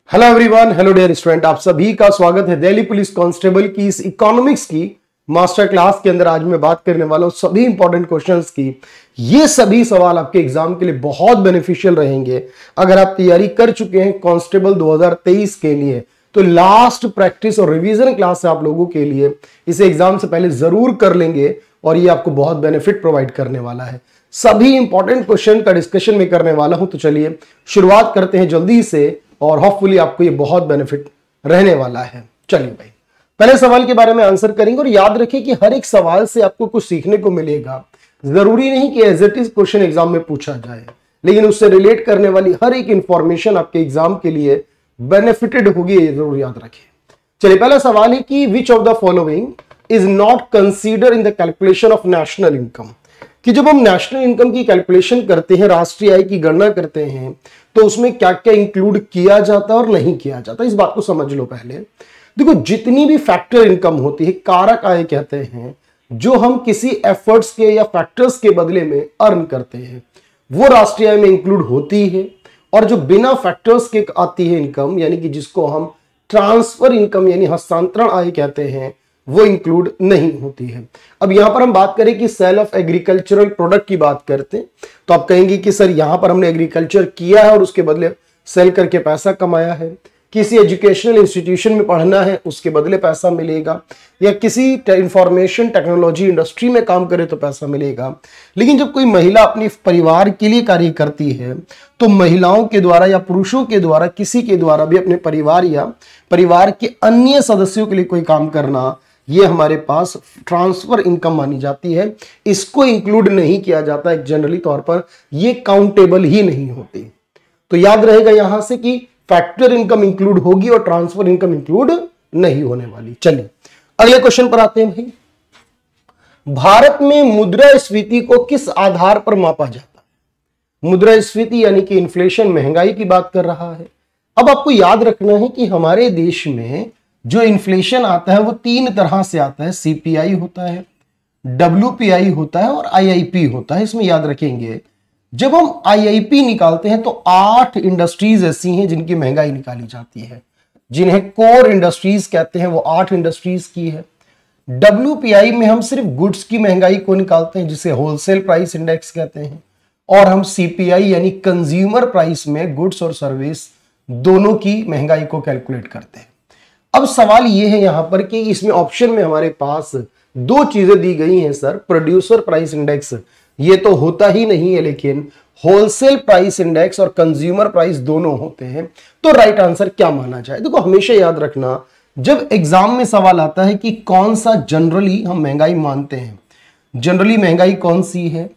Hello everyone, hello dear student, आप सभी का स्वागत है दिल्ली पुलिस कांस्टेबल की इस इकोनॉमिक्स की मास्टर क्लास के अंदर। आज मैं बात करने वाला हूं सभी इंपॉर्टेंट क्वेश्चंस की। ये सभी सवाल आपके एग्जाम के लिए बहुत बेनिफिशियल रहेंगे। अगर आप तैयारी कर चुके हैं कांस्टेबल 2023 के लिए तो लास्ट प्रैक्टिस और रिवीजन क्लास आप लोगों के लिए इसे एग्जाम से पहले जरूर कर लेंगे और ये आपको बहुत बेनिफिट प्रोवाइड करने वाला है। सभी इंपॉर्टेंट क्वेश्चन का डिस्कशन में करने वाला हूं, तो चलिए शुरुआत करते हैं जल्दी से और होपफुली आपको ये बहुत बेनिफिट रहने वाला है। चलिए भाई, पहले सवाल के बारे में आंसर करेंगे और याद रखिए कि हर एक सवाल से आपको कुछ सीखने को मिलेगा। जरूरी नहीं कि as it is question exam में पूछा जाए, लेकिन उससे रिलेट करने वाली हर एक इंफॉर्मेशन आपके एग्जाम के लिए बेनिफिटेड होगी, ये जरूर याद रखिए। चलिए, पहला सवाल है कि विच of the following is not consider in the calculation of national income. कि जब हम नेशनल इनकम की कैलकुलेशन करते हैं, राष्ट्रीय आय की गणना करते हैं, तो उसमें क्या क्या इंक्लूड किया जाता है और नहीं किया जाता, इस बात को समझ लो। पहले देखो, जितनी भी फैक्टर इनकम होती है, कारक आय कहते हैं, जो हम किसी एफर्ट्स के या फैक्टर्स के बदले में अर्न करते हैं, वो राष्ट्रीय आय में इंक्लूड होती है। और जो बिना फैक्टर्स के आती है इनकम, यानी कि जिसको हम ट्रांसफर इनकम यानी हस्तांतरण आय कहते हैं, वो इंक्लूड नहीं होती है। अब यहां पर हम बात करें कि सेल ऑफ एग्रीकल्चरल प्रोडक्ट की बात करते हैं, तो आप कहेंगे कि सर यहां पर हमने एग्रीकल्चर किया है और उसके बदले सेल करके पैसा कमाया है। किसी एजुकेशनल इंस्टीट्यूशन में पढ़ना है, उसके बदले पैसा मिलेगा, या किसी इंफॉर्मेशन टेक्नोलॉजी इंडस्ट्री में काम करे तो पैसा मिलेगा। लेकिन जब कोई महिला अपनी परिवार के लिए कार्य करती है, तो महिलाओं के द्वारा या पुरुषों के द्वारा, किसी के द्वारा भी अपने परिवार या परिवार के अन्य सदस्यों के लिए कोई काम करना, ये हमारे पास ट्रांसफर इनकम मानी जाती है। इसको इंक्लूड नहीं किया जाता है जनरली तौर पर, ये काउंटेबल ही नहीं होती। तो याद रहेगा यहां से कि फैक्टर इनकम इंक्लूड होगी और ट्रांसफर इनकम इंक्लूड नहीं होने वाली। चलिए अगले क्वेश्चन पर आते हैं भाई। भारत में मुद्रास्फीति को किस आधार पर मापा जाता है? मुद्रास्फीति यानी कि इन्फ्लेशन, महंगाई की बात कर रहा है। अब आपको याद रखना है कि हमारे देश में जो इन्फ्लेशन आता है वो तीन तरह से आता है। सीपीआई होता है, डब्ल्यूपीआई होता है और आईआईपी होता है। इसमें याद रखेंगे, जब हम आईआईपी निकालते हैं तो 8 इंडस्ट्रीज ऐसी हैं जिनकी महंगाई निकाली जाती है, जिन्हें कोर इंडस्ट्रीज कहते हैं, वो 8 इंडस्ट्रीज की है। डब्ल्यूपीआई में हम सिर्फ गुड्स की महंगाई को निकालते हैं, जिसे होलसेल प्राइस इंडेक्स कहते हैं। और हम सीपीआई यानी कंज्यूमर प्राइस में गुड्स और सर्विस दोनों की महंगाई को कैलकुलेट करते हैं। अब सवाल यह है यहां पर कि इसमें ऑप्शन में हमारे पास 2 चीजें दी गई हैं सर। प्रोड्यूसर प्राइस इंडेक्स ये तो होता ही नहीं है, लेकिन होलसेल प्राइस इंडेक्स और कंज्यूमर प्राइस दोनों होते हैं। तो राइट आंसर क्या माना जाए? देखो, हमेशा याद रखना, जब एग्जाम में सवाल आता है कि कौन सा जनरली हम महंगाई मानते हैं, जनरली महंगाई कौन सी है,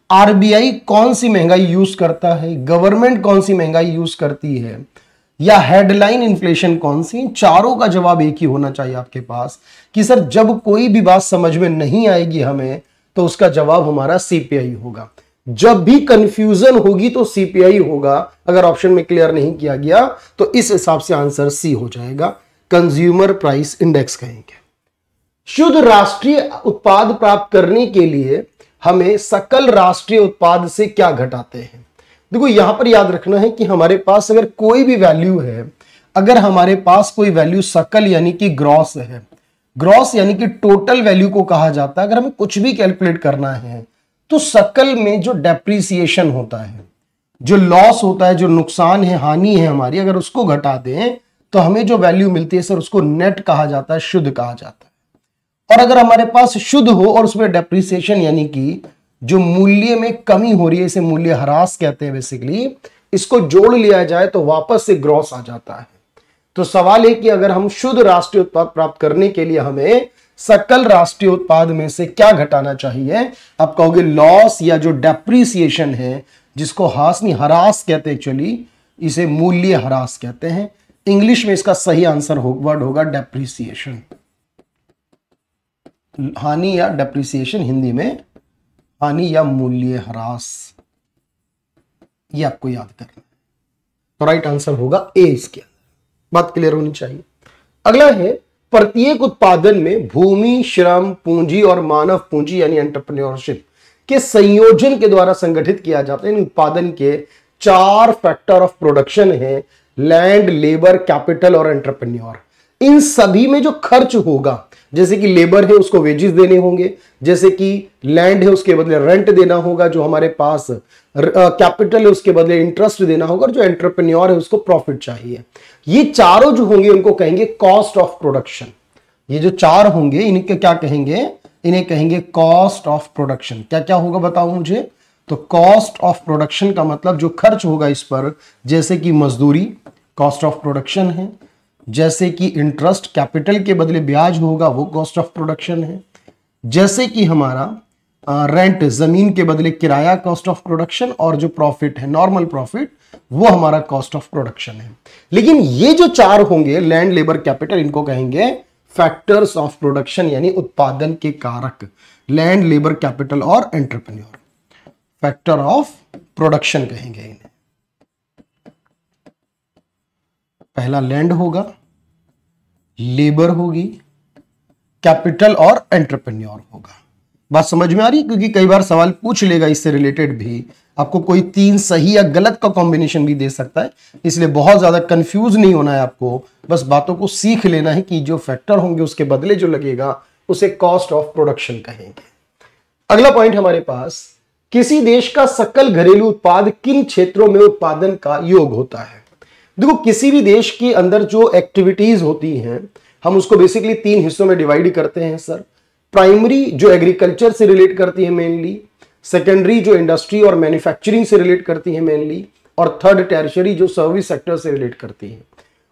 आरबीआई कौन सी महंगाई यूज करता है, गवर्नमेंट कौन सी महंगाई यूज करती है, या हेडलाइन इन्फ्लेशन कौन सी, चारों का जवाब एक ही होना चाहिए आपके पास कि सर जब कोई भी बात समझ में नहीं आएगी हमें, तो उसका जवाब हमारा सीपीआई होगा। जब भी कंफ्यूजन होगी तो सीपीआई होगा। अगर ऑप्शन में क्लियर नहीं किया गया तो इस हिसाब से आंसर सी हो जाएगा, कंज्यूमर प्राइस इंडेक्स कहेंगे। शुद्ध राष्ट्रीय उत्पाद प्राप्त करने के लिए हमें सकल राष्ट्रीय उत्पाद से क्या घटाते हैं? देखो, यहां पर याद रखना है कि हमारे पास अगर कोई भी वैल्यू है, अगर हमारे पास कोई वैल्यू सकल यानी कि ग्रॉस है, ग्रॉस यानी कि टोटल वैल्यू को कहा जाता है। अगर हमें कुछ भी कैलकुलेट करना है तो सकल में जो डेप्रिसिएशन होता है, जो लॉस होता है, जो नुकसान है, हानि है हमारी, अगर उसको घटा दें तो हमें जो वैल्यू मिलती है सर, उसको नेट कहा जाता है, शुद्ध कहा जाता है। और अगर हमारे पास शुद्ध हो और उसमें डेप्रिसिएशन यानी कि जो मूल्य में कमी हो रही है, इसे मूल्य ह्रास कहते हैं बेसिकली, इसको जोड़ लिया जाए तो वापस से ग्रॉस आ जाता है। तो सवाल है कि अगर हम शुद्ध राष्ट्रीय उत्पाद प्राप्त करने के लिए हमें सकल राष्ट्रीय उत्पाद में से क्या घटाना चाहिए? आप कहोगे लॉस या जो डेप्रिसिएशन है, जिसको हानि ह्रास कहते हैं, एक्चुअली इसे मूल्य ह्रास कहते हैं। इंग्लिश में इसका सही आंसर वर्ड होगा डेप्रिसिएशन। हानि या डेप्रिसिएशन, हिंदी में हानि या मूल्य ह्रास, ये आपको याद करना है। तो राइट आंसर होगा ए इसके अंदर। बात क्लियर होनी चाहिए। अगला है, प्रत्येक उत्पादन में भूमि, श्रम, पूंजी और मानव पूंजी यानी एंटरप्रेन्योरशिप के संयोजन के द्वारा संगठित किया जाता है। इन उत्पादन के 4 फैक्टर ऑफ प्रोडक्शन है, लैंड, लेबर, कैपिटल और एंटरप्रेन्योर, इन सभी में जो खर्च होगा, जैसे कि लेबर है उसको वेजेस देने होंगे, जैसे कि लैंड है उसके बदले रेंट देना होगा, जो हमारे पास कैपिटल है उसके बदले इंटरेस्ट देना होगा, और जो एंटरप्रेन्योर है उसको प्रॉफिट चाहिए। ये चारों जो होंगे उनको कहेंगे कॉस्ट ऑफ प्रोडक्शन। ये जो चार होंगे इनके क्या कहेंगे, इन्हें कहेंगे कॉस्ट ऑफ प्रोडक्शन। क्या क्या होगा बताओ मुझे। तो कॉस्ट ऑफ प्रोडक्शन का मतलब जो खर्च होगा इस पर, जैसे कि मजदूरी कॉस्ट ऑफ प्रोडक्शन है, जैसे कि इंटरेस्ट कैपिटल के बदले ब्याज होगा वो कॉस्ट ऑफ प्रोडक्शन है, जैसे कि हमारा रेंट जमीन के बदले किराया कॉस्ट ऑफ प्रोडक्शन, और जो प्रॉफिट है नॉर्मल प्रॉफिट वो हमारा कॉस्ट ऑफ प्रोडक्शन है। लेकिन ये जो चार होंगे लैंड, लेबर, कैपिटल, इनको कहेंगे फैक्टर्स ऑफ प्रोडक्शन, यानी उत्पादन के कारक। लैंड, लेबर, कैपिटल और एंटरप्रेन्योर, फैक्टर ऑफ प्रोडक्शन कहेंगे इन्हें। पहला लैंड होगा, लेबर होगी, कैपिटल और एंटरप्रेन्योर होगा। बात समझ में आ रही है, क्योंकि कई बार सवाल पूछ लेगा इससे रिलेटेड भी, आपको कोई तीन सही या गलत का कॉम्बिनेशन भी दे सकता है, इसलिए बहुत ज्यादा कंफ्यूज नहीं होना है आपको, बस बातों को सीख लेना है कि जो फैक्टर होंगे उसके बदले जो लगेगा उसे कॉस्ट ऑफ प्रोडक्शन कहेंगे। अगला पॉइंट हमारे पास, किसी देश का सकल घरेलू उत्पाद किन क्षेत्रों में उत्पादन का योग होता है। देखो, किसी भी देश के अंदर जो एक्टिविटीज होती हैं हम उसको बेसिकली तीन हिस्सों में डिवाइड करते हैं सर। प्राइमरी जो एग्रीकल्चर से रिलेट करती है मेनली, सेकेंडरी जो इंडस्ट्री और मैन्युफैक्चरिंग से रिलेट करती है मेनली, और थर्ड टैरिशरी जो सर्विस सेक्टर से रिलेट करती है।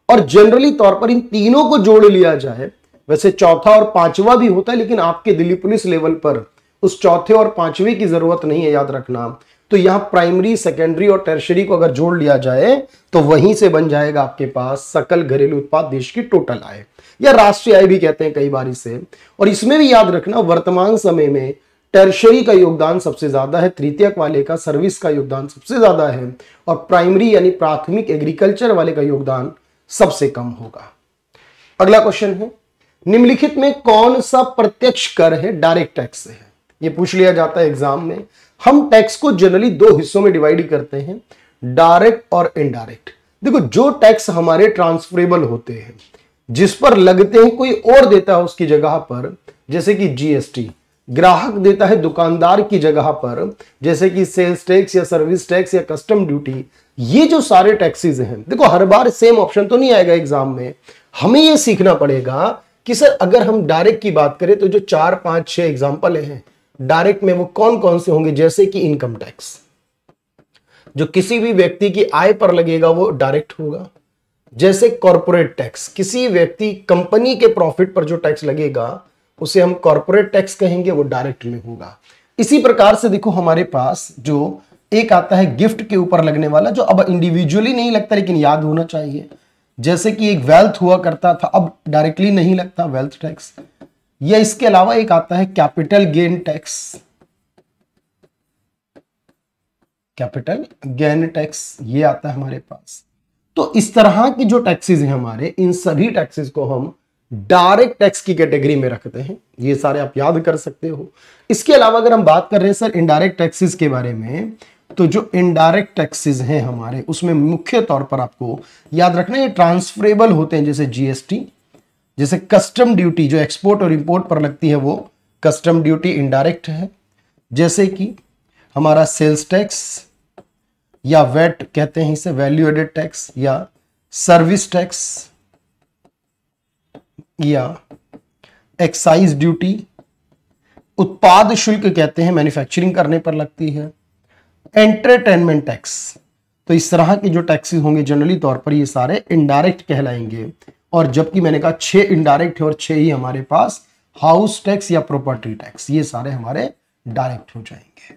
और जनरली तौर पर इन तीनों को जोड़ लिया जाए, वैसे चौथा और पांचवा भी होता है, लेकिन आपके दिल्ली पुलिस लेवल पर उस चौथे और पांचवे की जरूरत नहीं है, याद रखना। तो यहां प्राइमरी, सेकेंडरी और टर्शियरी को अगर जोड़ लिया जाए तो वहीं से बन जाएगा आपके पास सकल घरेलू उत्पाद देश की टोटल आय, या राष्ट्रीय आय भी कहते हैं कई बार इसे। और इसमें भी याद रखना, वर्तमान समय में टर्शियरी का योगदान सबसे ज्यादा है, तृतीयक वाले का, सर्विस का योगदान सबसे ज्यादा है, और प्राइमरी यानी प्राथमिक एग्रीकल्चर वाले का योगदान सबसे कम होगा। अगला क्वेश्चन है, निम्नलिखित में कौन सा प्रत्यक्ष कर है, डायरेक्ट टैक्स है। ये पूछ लिया जाता है एग्जाम में। हम टैक्स को जनरली दो हिस्सों में डिवाइड करते हैं, डायरेक्ट और इनडायरेक्ट। देखो, जो टैक्स हमारे ट्रांसफरेबल होते हैं, जिस पर लगते हैं कोई और देता है उसकी जगह पर, जैसे कि जीएसटी, ग्राहक देता है दुकानदार की जगह पर, जैसे कि सेल्स टैक्स या सर्विस टैक्स या कस्टम ड्यूटी, ये जो सारे टैक्सेस हैं, देखो हर बार सेम ऑप्शन तो नहीं आएगा एग्जाम में। हमें ये सीखना पड़ेगा कि सर अगर हम डायरेक्ट की बात करें तो जो 4, 5, 6 एग्जाम्पल हैं डायरेक्ट में वो कौन कौन से होंगे। जैसे कि इनकम टैक्स, जो किसी भी व्यक्ति की आय पर लगेगा वो डायरेक्ट होगा। जैसे कॉर्पोरेट टैक्स, किसी व्यक्ति कंपनी के प्रॉफिट पर जो टैक्स लगेगा उसे हम कॉर्पोरेट टैक्स कहेंगे, वो डायरेक्ट में होगा। इसी प्रकार से देखो हमारे पास जो एक आता है गिफ्ट के ऊपर लगने वाला, जो अब इंडिविजुअली नहीं लगता लेकिन याद होना चाहिए। जैसे कि एक वेल्थ हुआ करता था, अब डायरेक्टली नहीं लगता वेल्थ टैक्स। या इसके अलावा एक आता है capital gain tax, capital gain tax ये आता है हमारे पास। तो इस तरह की जो टैक्सेस हैं हमारे, इन सभी टैक्सेस को हम डायरेक्ट टैक्स की कैटेगरी में रखते हैं। ये सारे आप याद कर सकते हो। इसके अलावा अगर हम बात कर रहे हैं सर इनडायरेक्ट टैक्सेस के बारे में, तो जो इनडायरेक्ट टैक्सेस हैं हमारे, उसमें मुख्य तौर पर आपको याद रखना ये ट्रांसफरेबल होते हैं, जैसे जीएसटी, जैसे कस्टम ड्यूटी जो एक्सपोर्ट और इंपोर्ट पर लगती है वो कस्टम ड्यूटी इनडायरेक्ट है। जैसे कि हमारा सेल्स टैक्स या वेट कहते हैं इसे, वैल्यू एडेड टैक्स, या सर्विस टैक्स या एक्साइज ड्यूटी, उत्पाद शुल्क कहते हैं, मैन्युफैक्चरिंग करने पर लगती है। एंटरटेनमेंट टैक्स, तो इस तरह के जो टैक्सेस होंगे जनरली तौर पर ये सारे इनडायरेक्ट कहलाएंगे। और जबकि मैंने कहा 6 इनडायरेक्ट है और 6 ही हमारे पास हाउस टैक्स या प्रॉपर्टी टैक्स, ये सारे हमारे डायरेक्ट हो जाएंगे।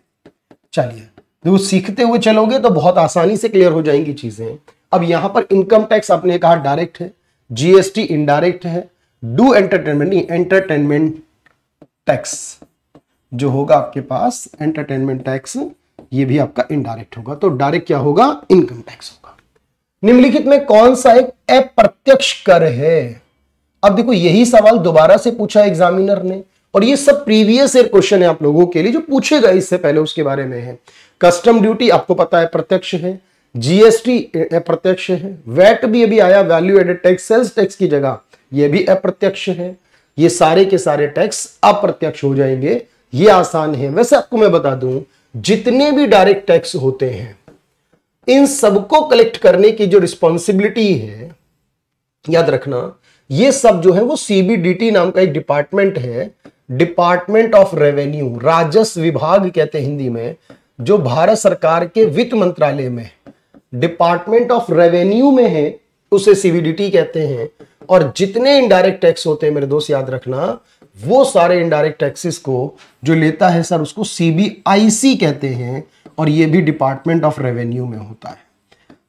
चलिए देखो, सीखते हुए चलोगे तो बहुत आसानी से क्लियर हो जाएंगी चीजें। अब यहां पर इनकम टैक्स आपने कहा डायरेक्ट है, जीएसटी इनडायरेक्ट है, डू एंटरटेनमेंट नहीं, एंटरटेनमेंट टैक्स जो होगा आपके पास, एंटरटेनमेंट टैक्स ये भी आपका इनडायरेक्ट होगा। तो डायरेक्ट क्या होगा, इनकम टैक्स होगा। निम्नलिखित में कौन सा एक अप्रत्यक्ष कर है। अब देखो यही सवाल दोबारा से पूछा एग्जामिनर ने, और ये सब प्रीवियस ईयर क्वेश्चन है आप लोगों के लिए जो पूछेगा इससे पहले उसके बारे में है। कस्टम ड्यूटी आपको पता है प्रत्यक्ष है, जीएसटी अप्रत्यक्ष है, वैट भी अभी आया, value added tax, sales tax की जगह ये भी अप्रत्यक्ष है। ये सारे के सारे टैक्स अप्रत्यक्ष हो जाएंगे, ये आसान है। वैसे आपको मैं बता दूं, जितने भी डायरेक्ट टैक्स होते हैं इन सबको कलेक्ट करने की जो रिस्पॉन्सिबिलिटी है, याद रखना, ये सब जो है वो सीबीडीटी नाम का एक डिपार्टमेंट है, डिपार्टमेंट ऑफ रेवेन्यू, राजस्व विभाग कहते हैं हिंदी में, जो भारत सरकार के वित्त मंत्रालय में डिपार्टमेंट ऑफ रेवेन्यू में है, उसे सीबीडीटी कहते हैं। और जितने इनडायरेक्ट टैक्स होते हैं मेरे दोस्त याद रखना, वो सारे इनडायरेक्ट टैक्सेस को जो लेता है सर उसको सीबीआईसी कहते हैं, और ये भी डिपार्टमेंट ऑफ रेवेन्यू में होता है।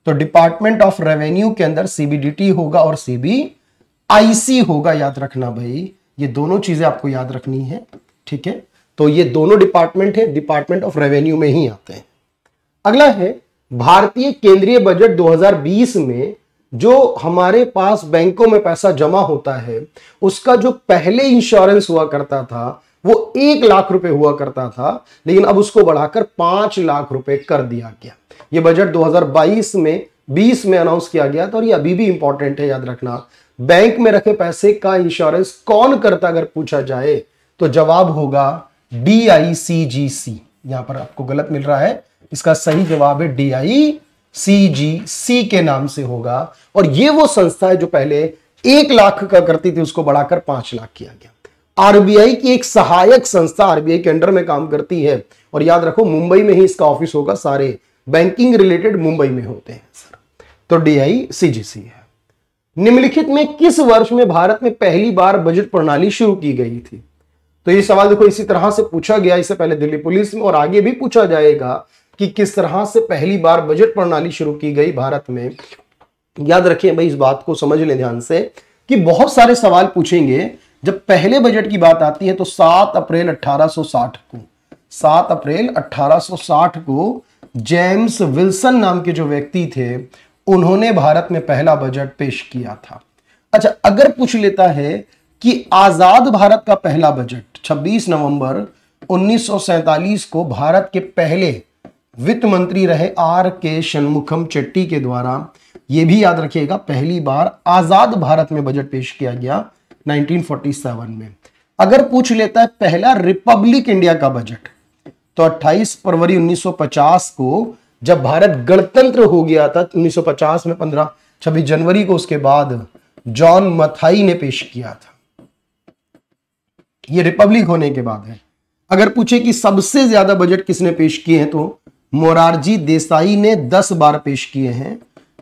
तो डिपार्टमेंट ऑफ रेवेन्यू के अंदर सीबीडीटी होगा और सीबीआईसी होगा, याद रखना भाई, ये दोनों चीजें आपको याद रखनी है, ठीक है। तो ये दोनों डिपार्टमेंट है, डिपार्टमेंट ऑफ रेवेन्यू में ही आते हैं। अगला है भारतीय केंद्रीय बजट 2020 में जो हमारे पास बैंकों में पैसा जमा होता है, उसका जो पहले इंश्योरेंस हुआ करता था वो 1 लाख रुपए हुआ करता था, लेकिन अब उसको बढ़ाकर 5 लाख रुपए कर दिया गया। ये बजट 2022 में 20 में अनाउंस किया गया था, और ये अभी भी इंपॉर्टेंट है, याद रखना। बैंक में रखे पैसे का इंश्योरेंस कौन करता अगर पूछा जाए तो जवाब होगा DICGC। यहां पर आपको गलत मिल रहा है, इसका सही जवाब है DICGC के नाम से होगा। और ये वो संस्था है जो पहले 1 लाख का करती थी, उसको बढ़ाकर 5 लाख किया गया। आरबीआई की एक सहायक संस्था आरबीआई के अंडर में काम करती है, और याद रखो मुंबई में ही इसका ऑफिस होगा, सारे बैंकिंग रिलेटेड मुंबई में होते हैं सर। तो DICGC है। निम्नलिखित में किस वर्ष में भारत में पहली बार बजट प्रणाली शुरू की गई थी? तो ये सवाल देखो इसी तरह से पूछा गया इससे पहले दिल्ली पुलिस में, और आगे भी पूछा जाएगा कि किस तरह से पहली बार बजट प्रणाली शुरू की गई भारत में। याद रखिए भाई, इस बात को समझ लें ध्यान से कि बहुत सारे सवाल पूछेंगे। जब पहले बजट की बात आती है तो 7 अप्रैल 1860 को जेम्स विल्सन नाम के जो व्यक्ति थे, उन्होंने भारत में पहला बजट पेश किया था। अच्छा, अगर पूछ लेता है कि आजाद भारत का पहला बजट 26 नवंबर 1947 को भारत के पहले वित्त मंत्री रहे RK शनमुखम चेट्टी के द्वारा, यह भी याद रखिएगा, पहली बार आजाद भारत में बजट पेश किया गया 1947 में। अगर पूछ लेता है पहला रिपब्लिक इंडिया का बजट, तो 28 फरवरी 1950 को जब भारत गणतंत्र हो गया था 1950 में 26 जनवरी को, उसके बाद जॉन मथाई ने पेश किया था। ये रिपब्लिक होने के बाद है। अगर पूछे कि सबसे ज्यादा बजट किसने पेश किए हैं, तो मोरारजी देसाई ने 10 बार पेश किए हैं,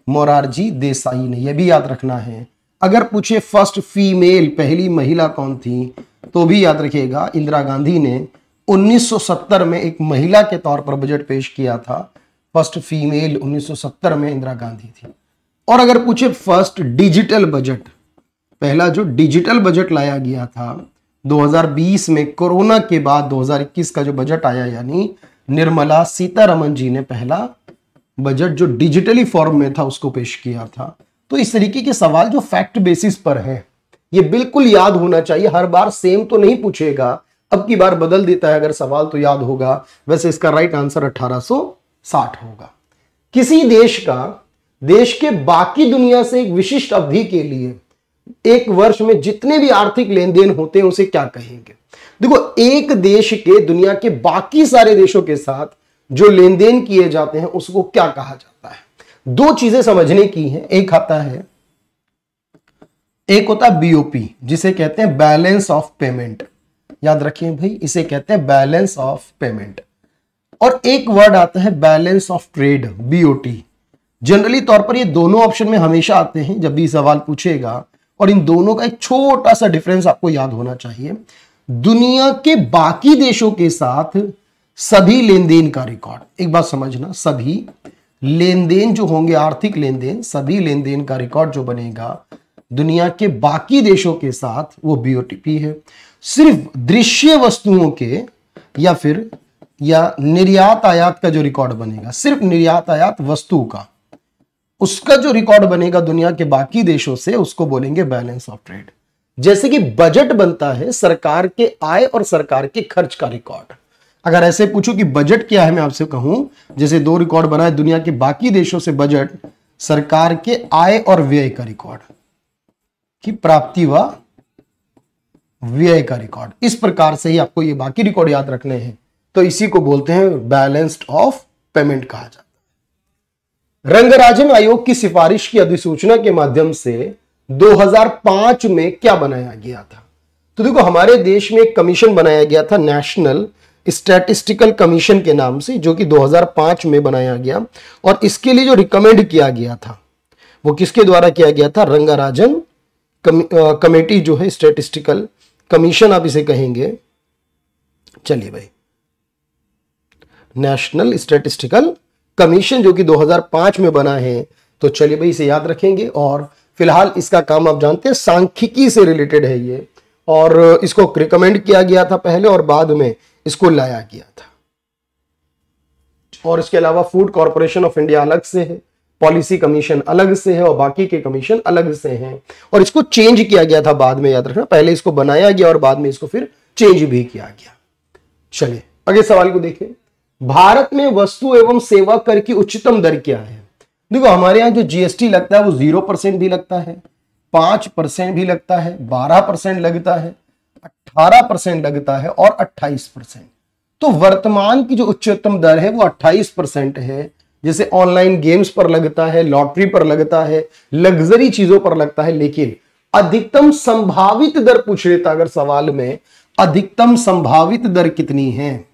मोरारजी देसाई ने, यह भी याद रखना है। अगर पूछे फर्स्ट फीमेल, पहली महिला कौन थी, तो भी याद रखिएगा इंदिरा गांधी ने 1970 में एक महिला के तौर पर बजट पेश किया था। फर्स्ट फीमेल 1970 में इंदिरा गांधी थी। और अगर पूछे फर्स्ट डिजिटल बजट, पहला जो डिजिटल बजट लाया गया था 2020 में, कोरोना के बाद 2021 का जो बजट आया, यानी निर्मला सीतारमण जी ने पहला बजट जो डिजिटली फॉर्म में था उसको पेश किया था। तो इस तरीके के सवाल जो फैक्ट बेसिस पर है, ये बिल्कुल याद होना चाहिए। हर बार सेम तो नहीं पूछेगा, अब की बार बदल देता है अगर सवाल, तो याद होगा। वैसे इसका राइट आंसर 1860 होगा। किसी देश का देश के बाकी दुनिया से एक विशिष्ट अवधि के लिए एक वर्ष में जितने भी आर्थिक लेन देन होते हैं उसे क्या कहेंगे? देखो, एक देश के दुनिया के बाकी सारे देशों के साथ जो लेन देन किए जाते हैं उसको क्या कहा जाता है? 2 चीजें समझने की हैं। एक आता है, एक होता है BOP, जिसे कहते हैं बैलेंस ऑफ पेमेंट। याद रखिए भाई, इसे कहते हैं बैलेंस ऑफ पेमेंट। और एक वर्ड आता है balance of trade, BOT। Generally तौर पर ये दोनों ऑप्शन में हमेशा आते हैं जब भी सवाल पूछेगा, और इन दोनों का एक छोटा सा डिफरेंस आपको याद होना चाहिए। दुनिया के बाकी देशों के साथ सभी लेन देन का रिकॉर्ड, एक बात समझना, सभी लेन देन जो होंगे, आर्थिक लेन देन, सभी लेन देन का रिकॉर्ड जो बनेगा दुनिया के बाकी देशों के साथ, वो BOTP है। सिर्फ दृश्य वस्तुओं के या निर्यात आयात का जो रिकॉर्ड बनेगा, सिर्फ निर्यात आयात वस्तु का, उसका जो रिकॉर्ड बनेगा दुनिया के बाकी देशों से, उसको बोलेंगे बैलेंस ऑफ ट्रेड। जैसे कि बजट बनता है सरकार के आय और सरकार के खर्च का रिकॉर्ड। अगर ऐसे पूछो कि बजट क्या है, मैं आपसे कहूं जैसे 2 रिकॉर्ड बनाए दुनिया के बाकी देशों से बजट, सरकार के आय और व्यय का रिकॉर्ड, की प्राप्ति व व्यय का रिकॉर्ड, इस प्रकार से ही आपको ये बाकी रिकॉर्ड याद रखने हैं। तो इसी को बोलते हैं बैलेंस्ड ऑफ पेमेंट कहा जाता है। रंगराजन आयोग की सिफारिश की अधिसूचना के माध्यम से 2005 में क्या बनाया गया था? तो देखो, हमारे देश में एक कमीशन बनाया गया था नेशनल स्टैटिस्टिकल कमीशन के नाम से, जो कि 2005 में बनाया गया। और इसके लिए जो रिकमेंड किया गया था वो किसके द्वारा किया गया था? रंगराजन कमेटी जो है, स्टैटिस्टिकल कमीशन आप इसे कहेंगे। चलिए भाई, नेशनल स्टैटिस्टिकल कमीशन जो कि 2005 में बना है, तो चलिए भाई इसे याद रखेंगे। और फिलहाल इसका काम आप जानते हैं सांख्यिकी से रिलेटेड है ये, और इसको रिकमेंड किया गया था पहले और बाद में इसको लाया गया था। और इसके अलावा फूड कॉर्पोरेशन ऑफ इंडिया अलग से है, पॉलिसी कमीशन अलग से है और बाकी के कमीशन अलग से हैं। और इसको चेंज किया गया था बाद में, याद रखना, पहले इसको बनाया गया और बाद में इसको फिर चेंज भी किया गया। चलिए अगले सवाल को देखें। भारत में वस्तु एवं सेवा कर की उच्चतम दर क्या है? देखो, हमारे यहां जो जीएसटी लगता है वो 0% भी लगता है, 5% भी लगता है, 12% लगता है, 18% लगता है और 28%। तो वर्तमान की जो उच्चतम दर है वो 28% है। जैसे ऑनलाइन गेम्स पर लगता है, लॉटरी पर लगता है, लग्जरी चीजों पर लगता है। लेकिन अधिकतम संभावित दर पूछ लेता अगर सवाल में, अधिकतम संभावित दर कितनी है,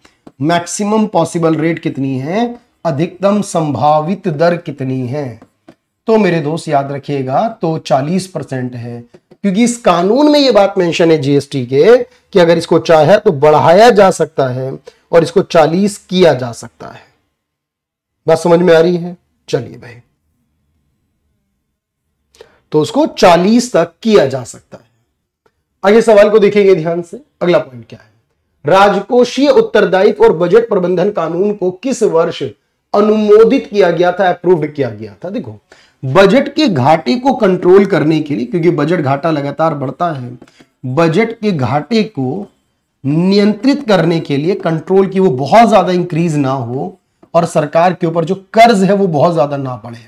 मैक्सिमम पॉसिबल रेट कितनी है, अधिकतम संभावित दर कितनी है, तो मेरे दोस्त याद रखिएगा तो 40% है। क्योंकि इस कानून में यह बात मेंशन है जीएसटी के कि अगर इसको चाहे तो बढ़ाया जा सकता है और इसको 40 किया जा सकता है। बात समझ में आ रही है? चलिए भाई, तो उसको 40 तक किया जा सकता है। आगे सवाल को देखेंगे ध्यान से। अगला पॉइंट क्या है? राजकोषीय उत्तरदायित्व और बजट प्रबंधन कानून को किस वर्ष अनुमोदित किया गया था, अप्रूव्ड किया गया था? देखो, बजट के घाटे को कंट्रोल करने के लिए, क्योंकि बजट घाटा लगातार बढ़ता है, बजट के घाटे को नियंत्रित करने के लिए, कंट्रोल की वो बहुत ज्यादा इंक्रीज ना हो और सरकार के ऊपर जो कर्ज है वो बहुत ज्यादा ना बढ़े,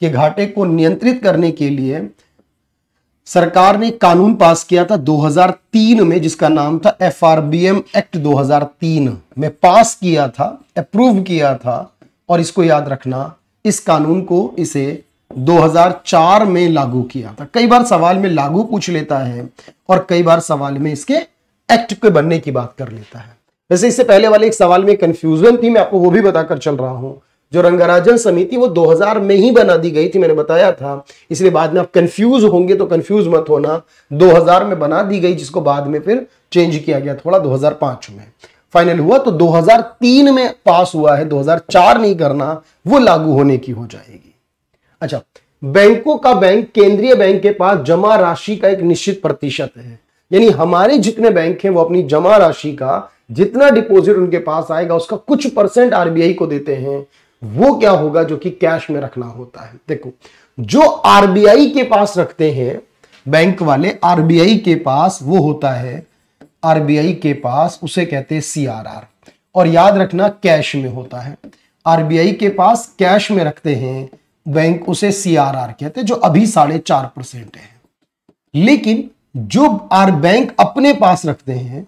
कि घाटे को नियंत्रित करने के लिए सरकार ने कानून पास किया था 2003 में, जिसका नाम था FRBM एक्ट 2003 में पास किया था, अप्रूव किया था। और इसको याद रखना, इस कानून को इसे 2004 में लागू किया था। कई बार सवाल में लागू पूछ लेता है और कई बार सवाल में इसके एक्ट के बनने की बात कर लेता है। वैसे इससे पहले वाले एक सवाल में कंफ्यूजन थी, मैं आपको वो भी बताकर चल रहा हूं। जो रंगराजन समिति वो 2000 में ही बना दी गई थी, मैंने बताया था, इसलिए बाद में आप कंफ्यूज होंगे तो कंफ्यूज मत होना। 2000 में बना दी गई, जिसको बाद में फिर चेंज किया गया थोड़ा 2005 में फाइनल हुआ, तो 2003 में पास हुआ है, 2004 नहीं करना, वो लागू होने की हो जाएगी। अच्छा, बैंकों का बैंक केंद्रीय बैंक के पास जमा राशि का एक निश्चित प्रतिशत है, यानी हमारे जितने बैंक हैं वो अपनी जमा राशि का जितना डिपॉजिट उनके पास आएगा उसका कुछ परसेंट आरबीआई को देते हैं। वो क्या होगा? जो कि कैश में रखना होता है। देखो, जो आरबीआई के पास रखते हैं बैंक वाले, आरबीआई के पास वो होता है, आरबीआई के पास उसे कहते हैं सीआरआर, और याद रखना कैश में होता है। आरबीआई के पास कैश में रखते हैं बैंक, उसे सीआरआर कहते हैं, जो अभी 4.5% है। लेकिन जो बैंक अपने पास रखते हैं,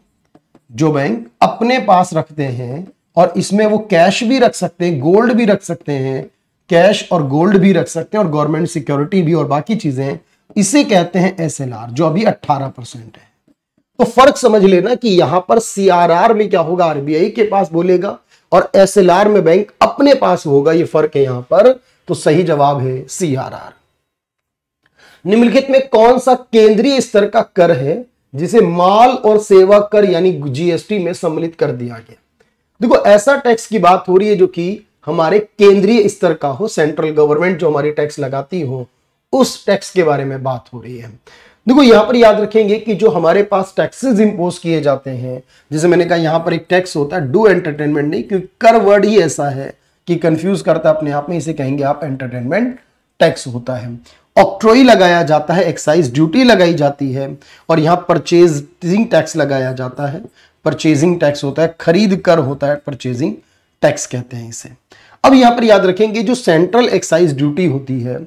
जो बैंक अपने पास रखते हैं, और इसमें वो कैश भी रख सकते हैं, गोल्ड भी रख सकते हैं, कैश और गोल्ड भी रख सकते हैं, और गवर्नमेंट सिक्योरिटी भी और बाकी चीजें, इसे कहते हैं एसएलआर, जो अभी 18% है। तो फर्क समझ लेना कि यहां पर सीआरआर में क्या होगा, आरबीआई के पास बोलेगा, और एसएलआर में बैंक अपने पास होगा, ये फर्क है यहां पर। तो सही जवाब है सीआरआर। निम्नलिखित में कौन सा केंद्रीय स्तर का कर है जिसे माल और सेवा कर यानी जीएसटी में सम्मिलित कर दिया गया? देखो, ऐसा टैक्स की बात हो रही है जो कि हमारे केंद्रीय स्तर का हो, सेंट्रल गवर्नमेंट जो हमारी टैक्स लगाती हो, उस टैक्स के बारे में बात हो रही है। देखो, यहां पर याद रखेंगे कि जो हमारे पास टैक्सेस इंपोज किए जाते हैं, जैसे मैंने कहा यहां पर एक टैक्स होता है, डू एंटरटेनमेंट नहीं, क्योंकि कर वर्ड ही ऐसा है कि कंफ्यूज करता है अपने आप में, इसे कहेंगे आप एंटरटेनमेंट टैक्स होता है। ऑक्ट्रोई लगाया जाता है, एक्साइज ड्यूटी लगाई जाती है, और यहां परचेजिंग टैक्स लगाया जाता है, परचेजिंग टैक्स होता है, खरीद कर होता है, परचेजिंग टैक्स कहते हैं इसे। अब यहां पर याद रखेंगे जो सेंट्रल एक्साइज ड्यूटी होती है,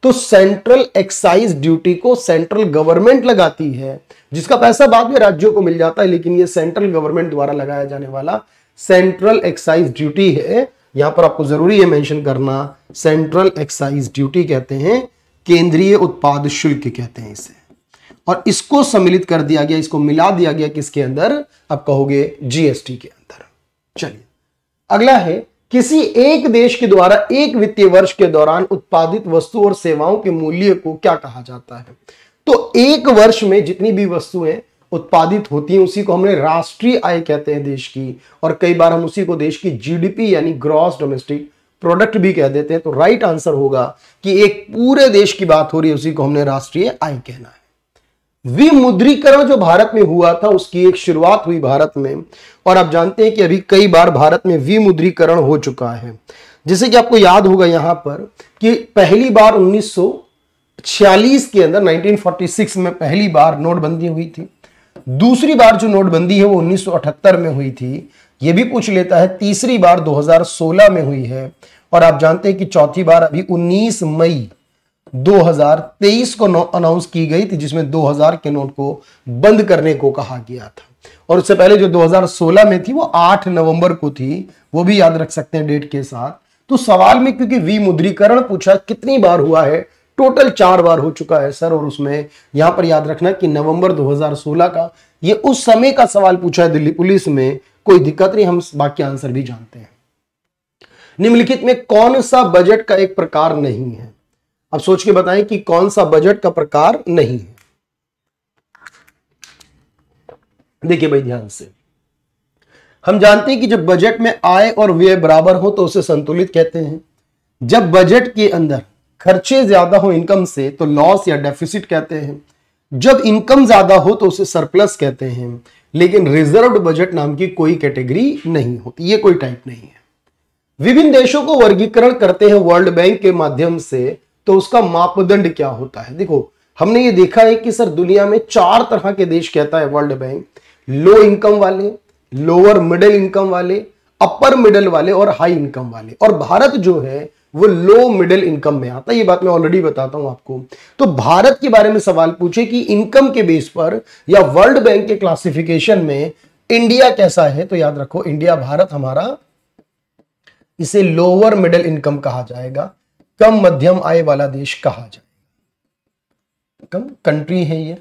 तो सेंट्रल एक्साइज ड्यूटी को सेंट्रल गवर्नमेंट लगाती है, जिसका पैसा बाद में राज्यों को मिल जाता है, लेकिन ये सेंट्रल गवर्नमेंट द्वारा लगाया जाने वाला सेंट्रल एक्साइज ड्यूटी है। यहां पर आपको जरूरी है मेंशन करना, सेंट्रल एक्साइज ड्यूटी कहते हैं, केंद्रीय उत्पाद शुल्क कहते हैं इसे। और इसको सम्मिलित कर दिया गया, इसको मिला दिया गया किसके अंदर, आप कहोगे जीएसटी के अंदर। चलिए अगला है, किसी एक देश के द्वारा एक वित्तीय वर्ष के दौरान उत्पादित वस्तु और सेवाओं के मूल्य को क्या कहा जाता है। तो एक वर्ष में जितनी भी वस्तुएं उत्पादित होती हैं उसी को हमने राष्ट्रीय आय कहते हैं देश की, और कई बार हम उसी को देश की जीडीपी यानी ग्रॉस डोमेस्टिक प्रोडक्ट भी कह देते हैं। तो राइट आंसर होगा कि एक पूरे देश की बात हो रही है, उसी को हमने राष्ट्रीय आय कहना है। विमुद्रीकरण जो भारत में हुआ था उसकी एक शुरुआत हुई भारत में, और आप जानते हैं कि अभी कई बार भारत में विमुद्रीकरण हो चुका है। जैसे कि आपको याद होगा यहां पर कि पहली बार 1946 के अंदर 1946 में पहली बार नोटबंदी हुई थी। दूसरी बार जो नोटबंदी है वो 1978 में हुई थी, ये भी पूछ लेता है। तीसरी बार 2016 में हुई है, और आप जानते हैं कि चौथी बार अभी 19 मई 2023 को अनाउंस की गई थी, जिसमें 2000 के नोट को बंद करने को कहा गया था। और उससे पहले जो 2016 में थी वो 8 नवंबर को थी, वो भी याद रख सकते हैं डेट के साथ। तो सवाल में क्योंकि विमुद्रीकरण पूछा कितनी बार हुआ है, टोटल 4 बार हो चुका है सर, और उसमें यहां पर याद रखना कि नवंबर 2016 का ये उस समय का सवाल पूछा है दिल्ली पुलिस में, कोई दिक्कत नहीं, हम बाकी आंसर भी जानते हैं। निम्नलिखित में कौन सा बजट का एक प्रकार नहीं है, अब सोच के बताएं कि कौन सा बजट का प्रकार नहीं है। देखिए भाई ध्यान से, हम जानते हैं कि जब बजट में आय और व्यय बराबर हो तो उसे संतुलित कहते हैं। जब बजट के अंदर खर्चे ज्यादा हो इनकम से तो लॉस या डेफिसिट कहते हैं। जब इनकम ज्यादा हो तो उसे सरप्लस कहते हैं। लेकिन रिजर्व्ड बजट नाम की कोई कैटेगरी नहीं होती, ये कोई टाइप नहीं है। विभिन्न देशों को वर्गीकरण करते हैं वर्ल्ड बैंक के माध्यम से, तो उसका मापदंड क्या होता है। देखो हमने ये देखा है कि सर दुनिया में 4 तरह के देश कहता है वर्ल्ड बैंक, लो इनकम वाले, लोअर मिडिल इनकम वाले, अपर मिडिल वाले और हाई इनकम वाले। और भारत जो है वो लो मिडिल इनकम में आता है, ये बात मैं ऑलरेडी बताता हूं आपको। तो भारत के बारे में सवाल पूछे कि इनकम के बेस पर या वर्ल्ड बैंक के क्लासिफिकेशन में इंडिया कैसा है, तो याद रखो इंडिया, भारत हमारा, इसे लोअर मिडिल इनकम कहा जाएगा, कम मध्यम आय वाला देश कहा जाएगा। कम कंट्री है ये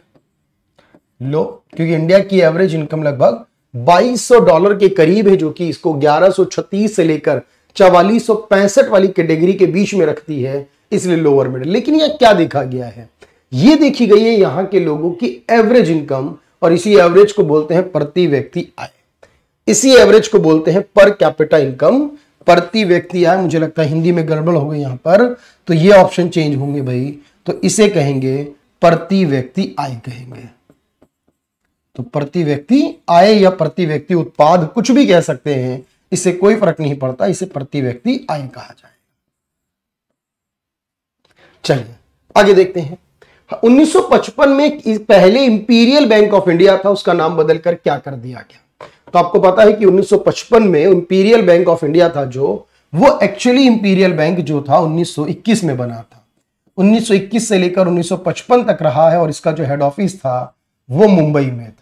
लो, क्योंकि इंडिया की एवरेज इनकम लगभग $2200 के करीब है, जो कि इसको 1136 से लेकर 4465 वाली कैटेगरी के बीच में रखती है, इसलिए लोअर मिडिल। लेकिन यह क्या देखा गया है, ये देखी गई है यहां के लोगों की एवरेज इनकम, और इसी एवरेज को बोलते हैं प्रति व्यक्ति आय, इसी एवरेज को बोलते हैं पर कैपिटा इनकम, प्रति व्यक्ति आय। मुझे लगता है हिंदी में गड़बड़ हो गई यहां पर, तो ये ऑप्शन चेंज होंगे भाई, तो इसे कहेंगे प्रति व्यक्ति आय कहेंगे। तो प्रति व्यक्ति आय या प्रति व्यक्ति उत्पाद कुछ भी कह सकते हैं, इससे कोई फर्क नहीं पड़ता, इसे प्रति व्यक्ति आय कहा जाएगा। चलिए आगे देखते हैं। 1955 में पहले इंपीरियल बैंक ऑफ इंडिया था, उसका नाम बदलकर क्या कर दिया गया। तो आपको पता है कि 1955 में इंपीरियल बैंक ऑफ इंडिया था जो, वो एक्चुअली इंपीरियल बैंक जो था 1921 में बना था। 1921 से लेकर 1955 तक रहा है, और इसका जो हेड ऑफिस था वो मुंबई में था।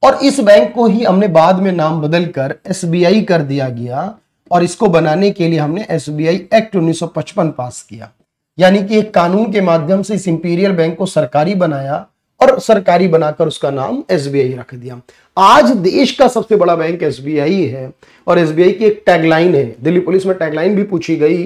और इस बैंक को ही हमने बाद में नाम बदलकर एसबीआई कर दिया गया, और इसको बनाने के लिए हमने एसबीआई एक्ट 1955 पास किया। यानी कि एक कानून के माध्यम से इस इंपीरियल बैंक को सरकारी बनाया, और सरकारी बनाकर उसका नाम एसबीआई रख दिया। आज देश का सबसे बड़ा बैंक एसबीआई है, और एसबीआई की एक टैगलाइन है, दिल्ली पुलिस में टैगलाइन भी पूछी गई,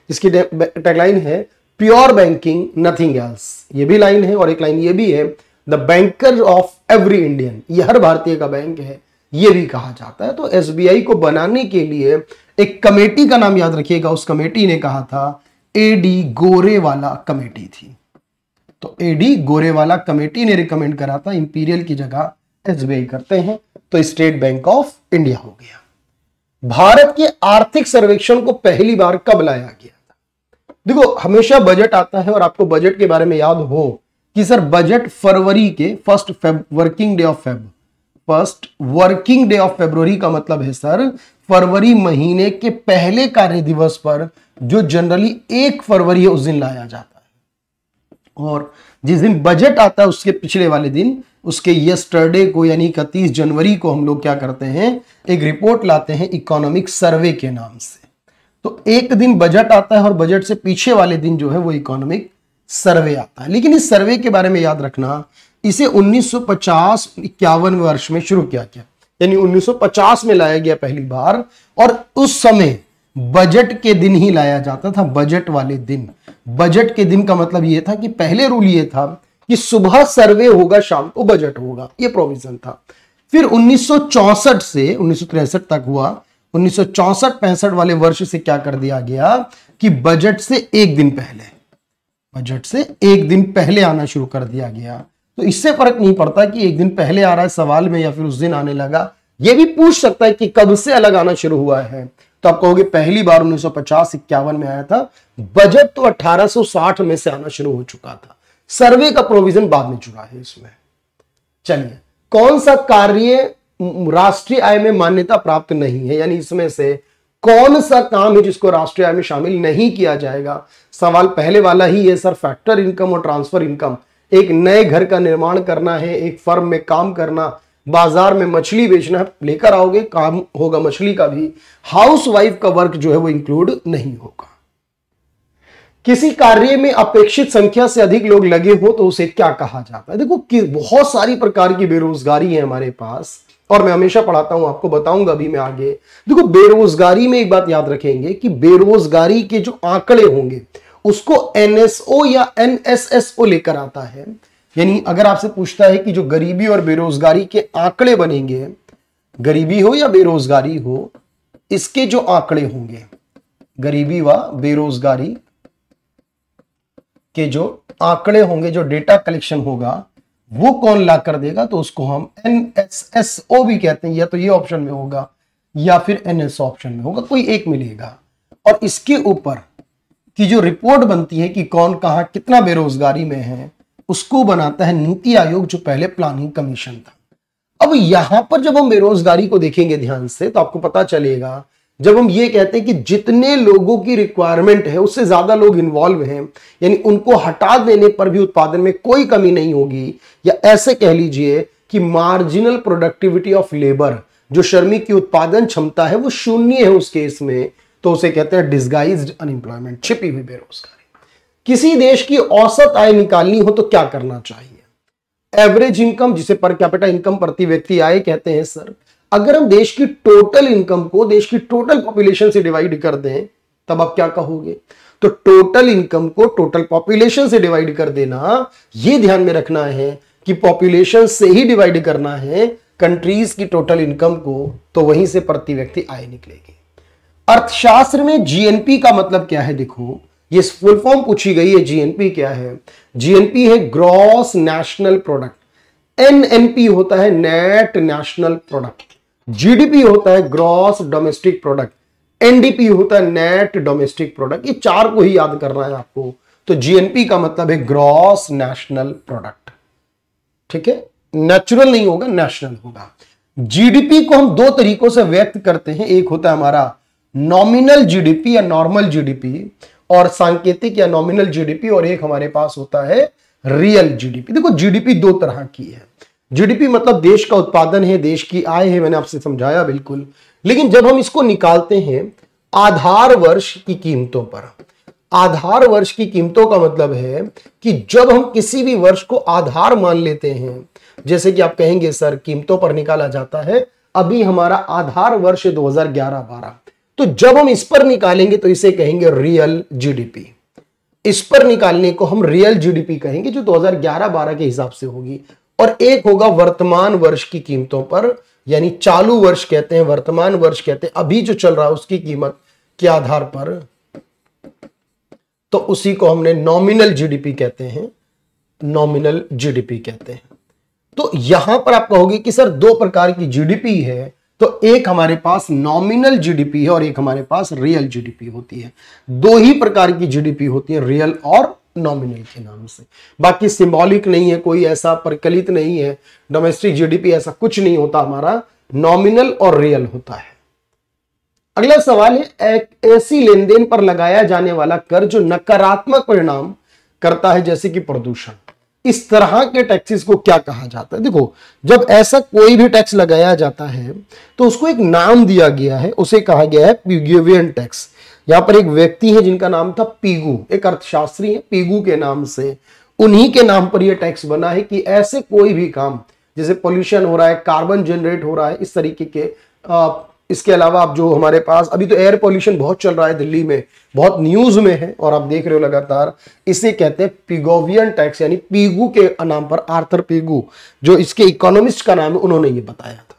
इसकी टैगलाइन है प्योर बैंकिंग नथिंग एल्स, ये भी लाइन है। और एक लाइन ये भी है, the banker of every Indian, ये हर भारतीय का बैंक है, ये भी कहा जाता है। तो एसबीआई को बनाने के लिए एक कमेटी का नाम याद रखिएगा, उस कमेटी ने कहा था एडी गोरेवाला कमेटी थी। तो एडी गोरेवाला कमेटी ने रिकमेंड करा था इंपीरियल की जगह एसबीआई करते हैं, तो स्टेट बैंक ऑफ इंडिया हो गया। भारत के आर्थिक सर्वेक्षण को पहली बार कब लाया गया था। देखो हमेशा बजट आता है, और आपको बजट के बारे में याद हो कि सर बजट फरवरी के 1 working day of Feb, first working day of February का मतलब है सर फरवरी महीने के पहले कार्य दिवस पर, जो जनरली 1 फरवरी है उस दिन लाया जाता है। और जिस दिन बजट आता है उसके पिछले वाले दिन, उसके यस्टरडे को यानी 31 जनवरी को हम लोग क्या करते हैं, एक रिपोर्ट लाते हैं इकोनॉमिक सर्वे के नाम से। तो एक दिन बजट आता है और बजट से पीछे वाले दिन जो है वो इकोनॉमिक सर्वे आता है। लेकिन इस सर्वे के बारे में याद रखना, इसे 1950-51 वर्ष में शुरू किया गया, यानी 1950 में लाया गया पहली बार, और उस समय बजट के दिन ही लाया जाता था, बजट वाले दिन। बजट के दिन का मतलब यह था कि पहले रूल ये था कि सुबह सर्वे होगा, शाम को बजट होगा, यह प्रोविजन था। फिर 1964 से 1963 तक हुआ। 1964-65 वाले वर्ष से क्या कर दिया गया कि बजट से एक दिन पहले आना शुरू कर दिया गया। तो इससे फर्क नहीं पड़ता कि एक दिन पहले आ रहा है सवाल में या फिर उस दिन आने लगा। यह भी पूछ सकता है कि कब से अलग आना शुरू हुआ है, तो आप कहोगे पहली बार 1950-51 में आया था, बजट तो 1860 में से आना शुरू हो चुका था। सर्वे का प्रोविजन बाद में जुड़ा है इसमें। चलिए, कौन सा कार्य राष्ट्रीय आय में मान्यता प्राप्त नहीं है, यानी इसमें से कौन सा काम है जिसको राष्ट्रीय आय में शामिल नहीं किया जाएगा। सवाल पहले वाला ही है सर, फैक्टर इनकम और ट्रांसफर इनकम। एक नए घर का निर्माण करना है, एक फर्म में काम करना, बाजार में मछली बेचना है, लेकर आओगे, काम होगा मछली का भी। हाउसवाइफ का वर्क जो है वो इंक्लूड नहीं होगा। किसी कार्य में अपेक्षित संख्या से अधिक लोग लगे हो तो उसे क्या कहा जाता है। देखो कि बहुत सारी प्रकार की बेरोजगारी है हमारे पास, और मैं हमेशा पढ़ाता हूं, आपको बताऊंगा अभी मैं आगे। देखो बेरोजगारी में एक बात याद रखेंगे कि बेरोजगारी के जो आंकड़े होंगे उसको एनएसओ या एनएसएसओ लेकर आता है। यानी अगर आपसे पूछता है कि जो गरीबी और बेरोजगारी के आंकड़े बनेंगे, गरीबी हो या बेरोजगारी हो, इसके जो आंकड़े होंगे, गरीबी व बेरोजगारी के जो आंकड़े होंगे, जो डेटा कलेक्शन होगा, वो कौन ला कर देगा, तो उसको हम एनएसएसओ भी कहते हैं। या तो ये ऑप्शन में होगा या फिर एनएस ऑप्शन में होगा, कोई एक मिलेगा। और इसके ऊपर की जो रिपोर्ट बनती है कि कौन कहां कितना बेरोजगारी में है, उसको बनाता है नीति आयोग, जो पहले प्लानिंग कमीशन था। अब यहां पर जब हम बेरोजगारी को देखेंगे ध्यान से, तो आपको पता चलेगा, जब हम ये कहते हैं कि जितने लोगों की रिक्वायरमेंट है उससे ज्यादा लोग इन्वॉल्व हैं, यानी उनको हटा देने पर भी उत्पादन में कोई कमी नहीं होगी, या ऐसे कह लीजिए कि मार्जिनल प्रोडक्टिविटी ऑफ लेबर, जो श्रमिक की उत्पादन क्षमता है वो शून्य है उस केस में, तो उसे कहते हैं डिसगाइज्ड अनएम्प्लॉयमेंट, छिपी हुई बेरोजगारी। किसी देश की औसत आय निकालनी हो तो क्या करना चाहिए। एवरेज इनकम, जिसे पर कैपिटा इनकम, प्रति व्यक्ति आय कहते हैं सर। अगर हम देश की टोटल इनकम को देश की टोटल पॉपुलेशन से डिवाइड कर दें, तब आप क्या कहोगे। तो टोटल इनकम को टोटल पॉपुलेशन से डिवाइड कर देना, यह ध्यान में रखना है कि पॉपुलेशन से ही डिवाइड करना है कंट्रीज की टोटल इनकम को, तो वहीं से प्रति व्यक्ति आय निकलेगी। अर्थशास्त्र में जीएनपी का मतलब क्या है, देखो ये फुल फॉर्म पूछी गई है। जीएनपी क्या है, जीएनपी है ग्रॉस नेशनल प्रोडक्ट, एनएनपी होता है नेट नेशनल प्रोडक्ट, जीडीपी होता है ग्रॉस डोमेस्टिक प्रोडक्ट, एनडीपी होता है नेट डोमेस्टिक प्रोडक्ट। ये चार को ही याद करना है आपको। तो जीएनपी का मतलब है ग्रॉस नेशनल प्रोडक्ट, ठीक है, नेचुरल नहीं होगा, नेशनल होगा। जीडीपी को हम दो तरीकों से व्यक्त करते हैं, एक होता है हमारा नॉमिनल जीडीपी या नॉर्मल जीडीपी, और सांकेतिक या नॉमिनल जीडीपी, और एक हमारे पास होता है रियल जीडीपी। देखो जीडीपी दो तरह की है। जीडीपी मतलब देश का उत्पादन है, देश की आय है, मैंने आपसे समझाया बिल्कुल। लेकिन जब हम इसको निकालते हैं आधार वर्ष की कीमतों पर, आधार वर्ष की कीमतों का मतलब है कि जब हम किसी भी वर्ष को आधार मान लेते हैं, जैसे कि आप कहेंगे सर कीमतों पर निकाला जाता है, अभी हमारा आधार वर्ष है 2011-12, तो जब हम इस पर निकालेंगे तो इसे कहेंगे रियल जीडीपी। इस पर निकालने को हम रियल जीडीपी कहेंगे, जो 2011-12 के हिसाब से होगी। और एक होगा वर्तमान वर्ष की कीमतों पर, यानी चालू वर्ष कहते हैं, वर्तमान वर्ष कहते हैं, अभी जो चल रहा है उसकी कीमत के आधार पर, तो उसी को हमने नॉमिनल जीडीपी कहते हैं, नॉमिनल जीडीपी कहते हैं। तो यहां पर आप कहोगे कि सर दो प्रकार की जीडीपी है, तो एक हमारे पास नॉमिनल जीडीपी है और एक हमारे पास रियल जीडीपी होती है। दो ही प्रकार की जीडीपी होती है, रियल और नॉमिनल के नाम से, बाकी सिंबॉलिक नहीं है, कोई ऐसा परिकलित नहीं है, डोमेस्टिक जीडीपी ऐसा कुछ नहीं होता, हमारा नॉमिनल और रियल होता है। अगला सवाल है, एक ऐसी लेनदेन पर लगाया जाने वाला कर जो नकारात्मक परिणाम करता है जैसे कि प्रदूषण, इस तरह के टैक्सेस को क्या कहा जाता है? देखो, जब ऐसा कोई भी टैक्स लगाया जाता है तो उसको एक नाम दिया गया है, उसे कहा गया है पिगुवियन टैक्स। यहां पर एक व्यक्ति है जिनका नाम था पीगू, एक अर्थशास्त्री है, पीगू के नाम से, उन्हीं के नाम पर यह टैक्स बना है कि ऐसे कोई भी काम जैसे पोल्यूशन हो रहा है, कार्बन जनरेट हो रहा है, इस तरीके के इसके अलावा आप जो हमारे पास अभी तो एयर पोल्यूशन बहुत चल रहा है दिल्ली में, बहुत न्यूज में है और आप देख रहे हो लगातार, इसे कहते हैं पिगोवियन टैक्स, यानी पीगू के नाम पर, आर्थर पीगू जो इसके इकोनॉमिस्ट का नाम है, उन्होंने ये बताया था।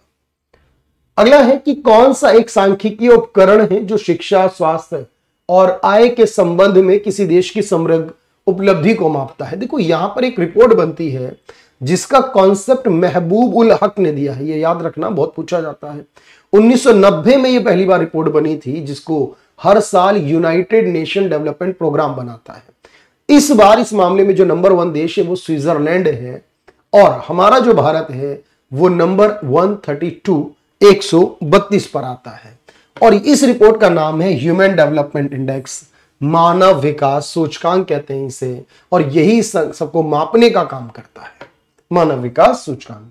अगला है कि कौन सा एक सांख्यिकीय उपकरण है जो शिक्षा, स्वास्थ्य और आय के संबंध में किसी देश की समृद्ध उपलब्धि को मापता है? देखो, यहां पर एक रिपोर्ट बनती है जिसका कॉन्सेप्ट महबूब उल हक ने दिया है, ये याद रखना, बहुत पूछा जाता है। 1990 में ये पहली बार रिपोर्ट बनी थी, जिसको हर साल यूनाइटेड नेशन डेवलपमेंट प्रोग्राम बनाता है। इस बार इस मामले में जो नंबर 1 देश है वो स्विट्जरलैंड है और हमारा जो भारत है वो नंबर 132 पर आता है। और इस रिपोर्ट का नाम है ह्यूमन डेवलपमेंट इंडेक्स, मानव विकास सूचकांक कहते हैं इसे, और यही सबको मापने का काम करता है, मानव विकास सूचकांक।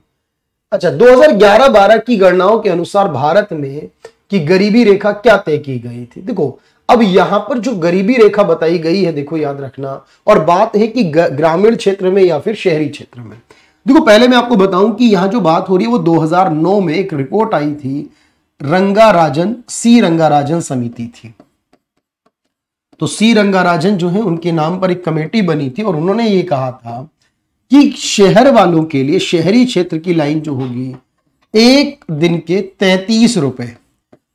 अच्छा, 2011-12 की गणनाओं के अनुसार भारत में की गरीबी रेखा क्या तय की गई थी? देखो, अब यहां पर जो गरीबी रेखा बताई गई है, देखो याद रखना, और बात है कि ग्रामीण क्षेत्र में या फिर शहरी क्षेत्र में। देखो, पहले मैं आपको बताऊं कि यहां जो बात हो रही है वो 2009 में एक रिपोर्ट आई थी, सी रंगाराजन समिति थी। तो सी रंगाराजन जो है उनके नाम पर एक कमेटी बनी थी और उन्होंने ये कहा था कि शहर वालों के लिए, शहरी क्षेत्र की लाइन जो होगी, एक दिन के 33 रुपए,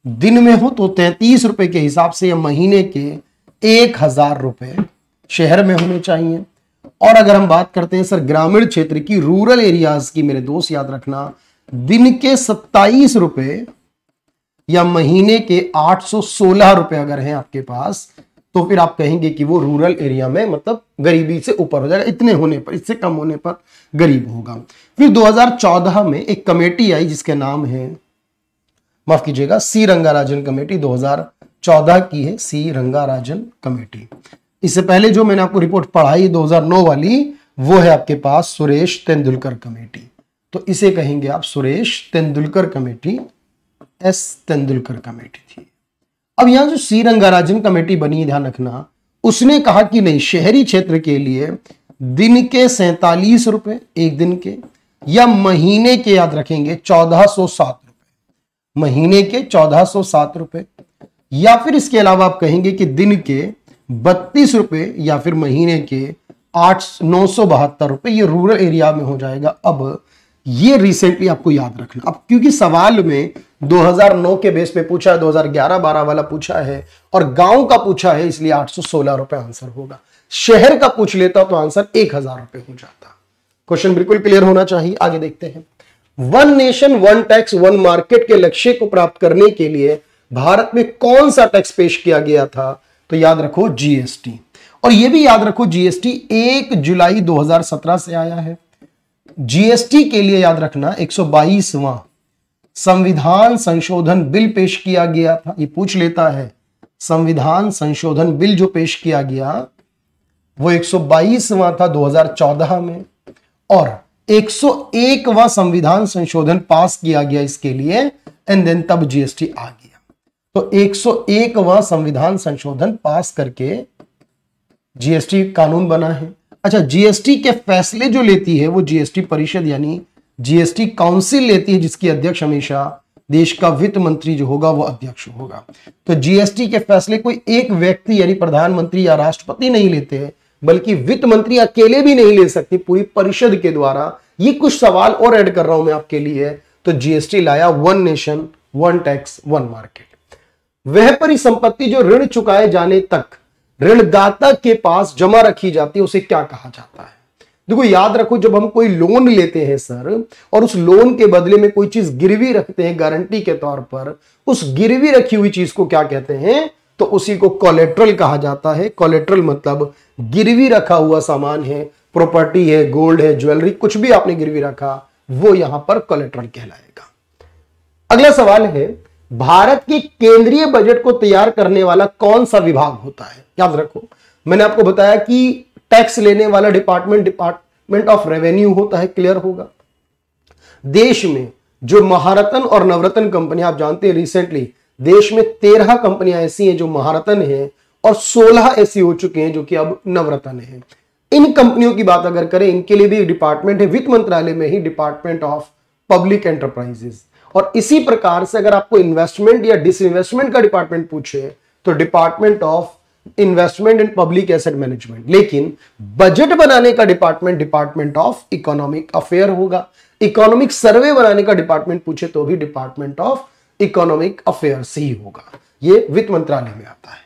दिन में हो तो 33 रुपए के हिसाब से, या महीने के 1000 रुपए शहर में होने चाहिए। और अगर हम बात करते हैं सर ग्रामीण क्षेत्र की, रूरल एरियाज की, मेरे दोस्त याद रखना, दिन के 27 रुपए या महीने के 816 रुपए अगर हैं आपके पास, तो फिर आप कहेंगे कि वो रूरल एरिया में, मतलब गरीबी से ऊपर हो जाएगा। इतने होने पर, इससे कम होने पर गरीब होगा। फिर 2014 में एक कमेटी आई जिसके नाम है, माफ कीजिएगा, सी रंगाराजन कमेटी, 2014 की है सी रंगाराजन कमेटी। इससे पहले जो मैंने आपको रिपोर्ट पढ़ाई 2009 वाली, वो है आपके पास सुरेश तेंदुलकर कमेटी। तो इसे कहेंगे आप Suresh Tendulkar committee, S Tendulkar committee थी। अब यहां जो सी रंगाराजन कमेटी बनी, ध्यान रखना, उसने कहा कि नहीं, शहरी क्षेत्र के लिए दिन के 47 रुपए एक दिन के, या महीने के, याद रखेंगे, 1407 रुपए, महीने के 1407 रुपए, या फिर इसके अलावा आप कहेंगे कि दिन के 32 रुपए, या फिर महीने के 972 रुपए, ये रूरल एरिया में हो जाएगा। अब ये रिसेंटली आपको याद रखना, अब क्योंकि सवाल में 2009 के बेस पे पूछा है, 2011-12 वाला पूछा है और गांव का पूछा है, इसलिए 816 रुपए आंसर होगा। शहर का पूछ लेता तो आंसर 1000 रुपए हो जाता। क्वेश्चन बिल्कुल क्लियर होना चाहिए। आगे देखते हैं, one nation one tax one market के लक्ष्य को प्राप्त करने के लिए भारत में कौन सा टैक्स पेश किया गया था? तो याद रखो जीएसटी। और यह भी याद रखो जीएसटी 1 जुलाई 2017 से आया है। जीएसटी के लिए याद रखना 122वां संविधान संशोधन बिल पेश किया गया था। ये पूछ लेता है, संविधान संशोधन बिल जो पेश किया गया वो 122वां था 2014 में, और 101वां संविधान संशोधन पास किया गया इसके लिए, एंड देन तब जीएसटी आ गया। तो 101वां संविधान संशोधन पास करके जीएसटी कानून बना है। अच्छा, जीएसटी के फैसले जो लेती है वो जीएसटी परिषद यानी जीएसटी काउंसिल लेती है, जिसकी अध्यक्ष हमेशा देश का वित्त मंत्री जो होगा वो अध्यक्ष होगा। तो जीएसटी के फैसले कोई एक व्यक्ति यानी प्रधानमंत्री या राष्ट्रपति नहीं लेते, बल्कि वित्त मंत्री अकेले भी नहीं ले सकते, पूरी परिषद के द्वारा। ये कुछ सवाल और ऐड कर रहा हूं मैं आपके लिए। तो जीएसटी लाया one nation one tax one market. वह परिसंपत्ति जो ऋण चुकाए जाने तक ऋणदाता के पास जमा रखी जाती है उसे क्या कहा जाता है? देखो याद रखो, जब हम कोई लोन लेते हैं सर, और उस लोन के बदले में कोई चीज गिरवी रखते हैं गारंटी के तौर पर, उस गिरवी रखी हुई चीज को क्या कहते हैं? तो उसी को कोलेट्रल कहा जाता है। कोलेट्रल मतलब गिरवी रखा हुआ सामान है, प्रॉपर्टी है, गोल्ड है, ज्वेलरी, कुछ भी आपने गिरवी रखा, वो यहां पर कोलेट्रल कहलाएगा। अगला सवाल है, भारत के केंद्रीय बजट को तैयार करने वाला कौन सा विभाग होता है? याद रखो, मैंने आपको बताया कि टैक्स लेने वाला डिपार्टमेंट ऑफ रेवेन्यू होता है, क्लियर होगा। देश में जो महारत्न और नवरत्न कंपनी, आप जानते हैं रिसेंटली देश में 13 कंपनियां ऐसी हैं जो महारत्न हैं और 16 ऐसी हो चुकी हैं जो कि अब नवरत्न हैं। इन कंपनियों की बात अगर करें, इनके लिए भी एक डिपार्टमेंट है वित्त मंत्रालय में ही, डिपार्टमेंट ऑफ पब्लिक एंटरप्राइजेस। और इसी प्रकार से अगर आपको इन्वेस्टमेंट या डिसइन्वेस्टमेंट का डिपार्टमेंट पूछे तो department of investment and public asset management. लेकिन बजट बनाने का department department of economic affair होगा। इकोनॉमिक सर्वे बनाने का डिपार्टमेंट पूछे तो भी डिपार्टमेंट ऑफ इकोनॉमिक अफेयर्स ही होगा। ये वित्त मंत्रालय में आता है।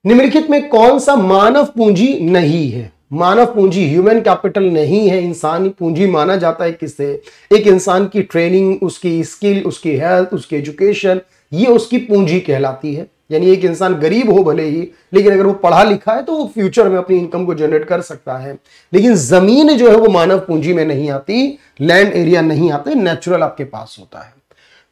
निम्नलिखित में कौन सा मानव पूंजी नहीं है? मानव पूंजी, ह्यूमन कैपिटल नहीं है। इंसानी पूंजी माना जाता है किसे? एक इंसान की ट्रेनिंग, उसकी स्किल, उसकी हेल्थ, उसकी एजुकेशन, ये उसकी पूंजी कहलाती है। यानी एक इंसान गरीब हो भले ही, लेकिन अगर वो पढ़ा लिखा है तो वो फ्यूचर में अपनी इनकम को जनरेट कर सकता है। लेकिन जमीन जो है वो मानव पूंजी में नहीं आती, लैंड एरिया नहीं आते, नेचुरल आपके पास होता है।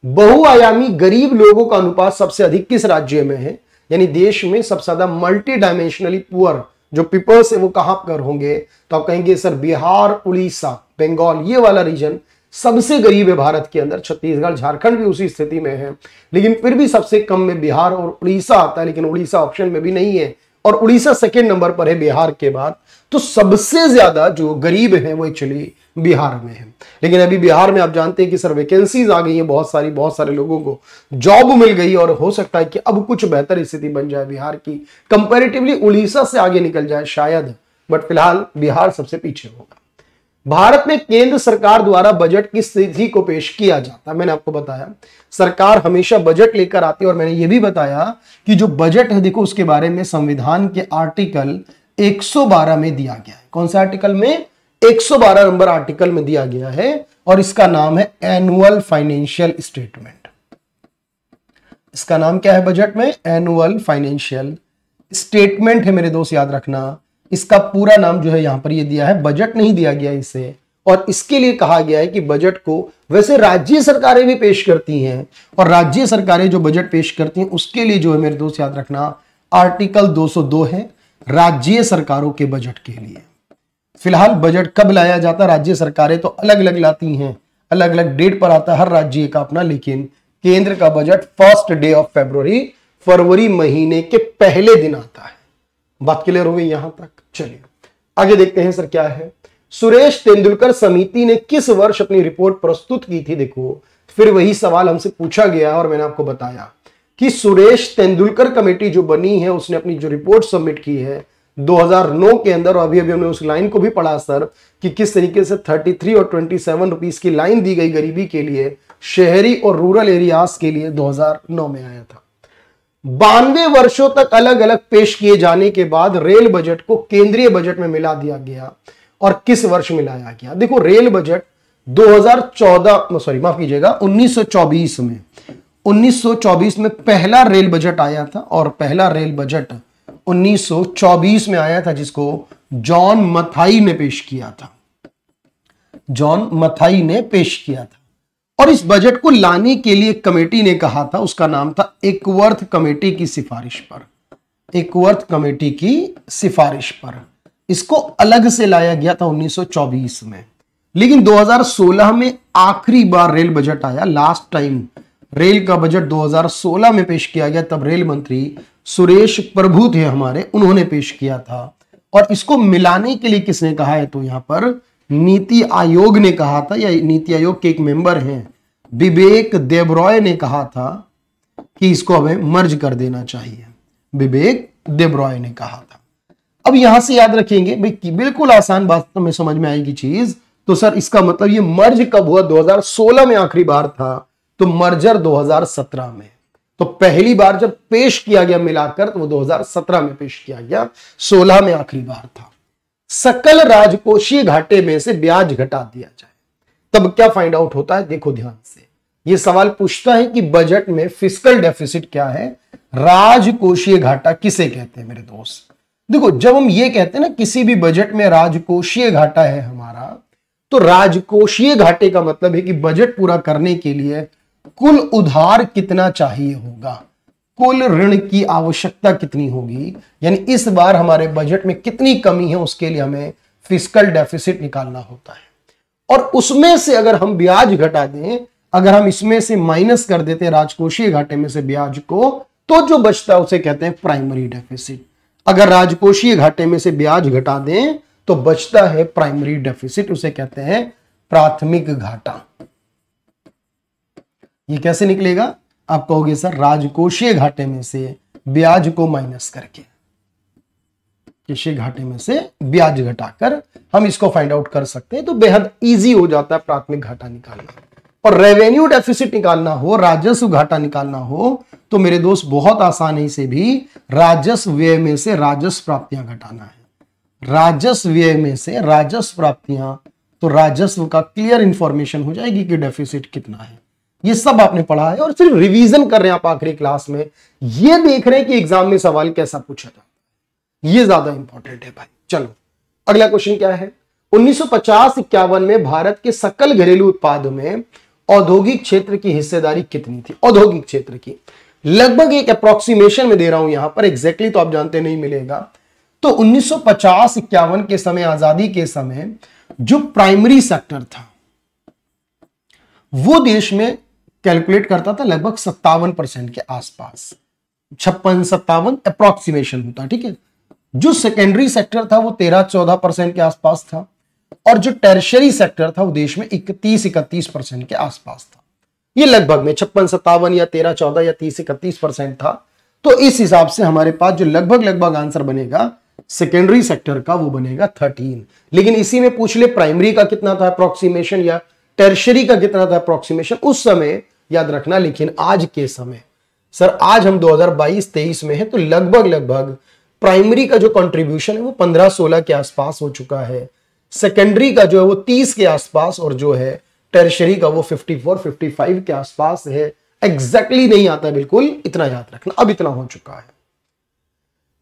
बहुआयामी गरीब लोगों का अनुपात सबसे अधिक किस राज्य में है? यानी देश में सबसे ज्यादा मल्टी डायमेंशनली पुअर जो पीपल्स है वो कहां पर होंगे? तो आप कहेंगे सर बिहार, उड़ीसा, बंगाल, ये वाला रीजन सबसे गरीब है भारत के अंदर। छत्तीसगढ़, झारखंड भी उसी स्थिति में है, लेकिन फिर भी सबसे कम में बिहार और उड़ीसा आता है। लेकिन उड़ीसा ऑप्शन में भी नहीं है और उड़ीसा सेकेंड नंबर पर है बिहार के बाद। तो सबसे ज्यादा जो गरीब है वो एक्चुअली बिहार में है। लेकिन अभी बिहार में आप जानते हैं कि सर वैकेंसीज आ गई है, बहुत सारे लोगों को जॉब मिल गई और हो सकता है कि अब कुछ बेहतर स्थिति बन जाए बिहार की, कंपैरेटिवली उड़ीसा से आगे निकल जाए शायद, बट फिलहाल बिहार सबसे पीछे होगा। भारत में केंद्र सरकार द्वारा बजट की स्थिति को पेश किया जाता है। मैंने आपको बताया सरकार हमेशा बजट लेकर आती है और मैंने यह भी बताया कि जो बजट है देखो उसके बारे में संविधान के आर्टिकल 112 में दिया गया है। कौन सा आर्टिकल में? 112 नंबर आर्टिकल में दिया गया है और इसका नाम है एनुअल फाइनेंशियल स्टेटमेंट। इसका नाम क्या है बजट में? एनुअल फाइनेंशियल स्टेटमेंट है मेरे दोस्त, याद रखना। इसका पूरा नाम जो है यहां पर ये दिया है, बजट नहीं दिया गया इसे। और इसके लिए कहा गया है कि बजट को वैसे राज्य सरकारें भी पेश करती हैं और राज्य सरकारें जो बजट पेश करती हैं उसके लिए जो है मेरे दोस्त याद रखना आर्टिकल 202 है राज्य सरकारों के बजट के लिए। फिलहाल बजट कब लाया जाता है? राज्य सरकारें तो अलग अलग लाती हैं, अलग अलग डेट पर आता है हर राज्य का अपना, लेकिन केंद्र का budget first day of February महीने के पहले दिन आता है। बात क्लियर हो गई यहां तक? चलिए आगे देखते हैं सर क्या है। सुरेश तेंदुलकर समिति ने किस वर्ष अपनी रिपोर्ट प्रस्तुत की थी? देखो फिर वही सवाल हमसे पूछा गया और मैंने आपको बताया कि सुरेश तेंदुलकर कमेटी जो बनी है उसने अपनी जो रिपोर्ट सबमिट की है 2009 के अंदर। और अभी हमने उस लाइन को भी पढ़ा सर कि किस तरीके से 33 और 27 रुपीस की लाइन दी गई गरीबी के लिए, शहरी और रूरल एरियाज के लिए 2009 में आया था। 92 वर्षों तक अलग अलग पेश किए जाने के बाद रेल बजट को केंद्रीय बजट में मिला दिया गया। और किस वर्ष मिलाया गया? देखो रेल बजट 1924 में पहला रेल बजट आया था और पहला रेल बजट 1924 में आया था जिसको जॉन मथाई ने पेश किया था। जॉन मथाई ने पेश किया था और इस बजट को लाने के लिए कमेटी ने कहा था, उसका नाम था एकवर्थ कमेटी की सिफारिश पर। एकवर्थ कमेटी की सिफारिश पर इसको अलग से लाया गया था 1924 में। लेकिन 2016 में आखिरी बार रेल बजट आया, लास्ट टाइम रेल का बजट 2016 में पेश किया गया। तब रेल मंत्री सुरेश प्रभु थे हमारे, उन्होंने पेश किया था। और इसको मिलाने के लिए किसने कहा है? तो यहां पर नीति आयोग ने कहा था, या नीति आयोग के एक मेंबर हैं विवेक देबरॉय ने कहा था कि इसको हमें मर्ज कर देना चाहिए। विवेक देबरॉय ने कहा था। अब यहां से याद रखेंगे भाई, बिल्कुल आसान बात में समझ में आएगी चीज। तो सर इसका मतलब ये मर्ज कब हुआ? 2016 में आखिरी बार था, तो मर्जर 2017 में। तो पहली बार जब पेश किया गया मिलाकर तो वो 2017 में पेश किया गया, 16 में आखिरी बार था। सकल राजकोषीय घाटे में से ब्याज घटा दिया जाए तब क्या फाइंड आउट होता है? देखो ध्यान से, ये सवाल पूछता है कि बजट में फिस्कल डेफिसिट क्या है, राजकोषीय घाटा किसे कहते हैं मेरे दोस्त? देखो, जब हम ये कहते हैं ना किसी भी बजट में राजकोषीय घाटा है हमारा, तो राजकोषीय घाटे का मतलब है कि बजट पूरा करने के लिए कुल उधार कितना चाहिए होगा, कुल ऋण की आवश्यकता कितनी होगी, यानी इस बार हमारे बजट में कितनी कमी है, उसके लिए हमें फिस्कल डेफिसिट निकालना होता है। और उसमें से अगर हम ब्याज घटा दें, अगर हम इसमें से माइनस कर देते हैं राजकोषीय घाटे में से ब्याज को, तो जो बचता है उसे कहते हैं प्राइमरी डेफिसिट। अगर राजकोषीय घाटे में से ब्याज घटा दें तो बचता है प्राइमरी डेफिसिट, उसे कहते हैं प्राथमिक घाटा। ये कैसे निकलेगा? आप कहोगे सर राजकोषीय घाटे में से ब्याज को माइनस करके, किसी घाटे में से ब्याज घटाकर हम इसको फाइंड आउट कर सकते हैं, तो बेहद इजी हो जाता है प्राथमिक घाटा निकालना। और रेवेन्यू डेफिसिट निकालना हो, राजस्व घाटा निकालना हो, तो मेरे दोस्त बहुत आसानी से भी राजस्व व्यय में से राजस्व प्राप्तियां घटाना है। राजस्व व्यय में से राजस्व प्राप्तियां, तो राजस्व का क्लियर इंफॉर्मेशन हो जाएगी कि डेफिसिट कितना है। ये सब आपने पढ़ा है और सिर्फ रिवीजन कर रहे हैं आप आखिरी क्लास में, ये देख रहे हैं कि एग्जाम में सवाल कैसा पूछा था, ये ज्यादा इंपॉर्टेंट है भाई। चलो अगला क्वेश्चन क्या है? 1950-51 में भारत के सकल घरेलू उत्पाद में औद्योगिक क्षेत्र की हिस्सेदारी कितनी थी? औद्योगिक क्षेत्र की लगभग एक अप्रोक्सीमेशन में दे रहा हूं यहां पर, एग्जैक्टली तो आप जानते नहीं मिलेगा। तो 1950-51 के समय, आजादी के समय, जो प्राइमरी सेक्टर था वो देश में कैलकुलेट करता था लगभग 57% के आसपास, 56-57 अप्रोक्सीमेशन होता, ठीक है। जो सेकेंडरी सेक्टर था वो 13-14% के आसपास था, और जो टर्शियरी सेक्टर था वो देश में 31-31% के आसपास था। ये लगभग में 56-57 या 13-14 या 30-31% था। तो इस हिसाब से हमारे पास जो लगभग आंसर बनेगा सेकेंडरी सेक्टर का, वो बनेगा 13। लेकिन इसी में पूछ ले प्राइमरी का कितना था अप्रोक्सीमेशन या टर्शियरी का कितना था अप्रोक्सीमेशन उस समय, याद रखना। लेकिन आज के समय, सर आज हम 2022-23 में है, तो लगभग प्राइमरी का जो कंट्रीब्यूशन है वो 15-16 के आसपास हो चुका है, सेकेंडरी का जो है वो 30 के आसपास, और जो है टर्शियरी का वो 54-55 के आसपास है। एग्जैक्टली नहीं आता बिल्कुल, इतना याद रखना, अब इतना हो चुका है।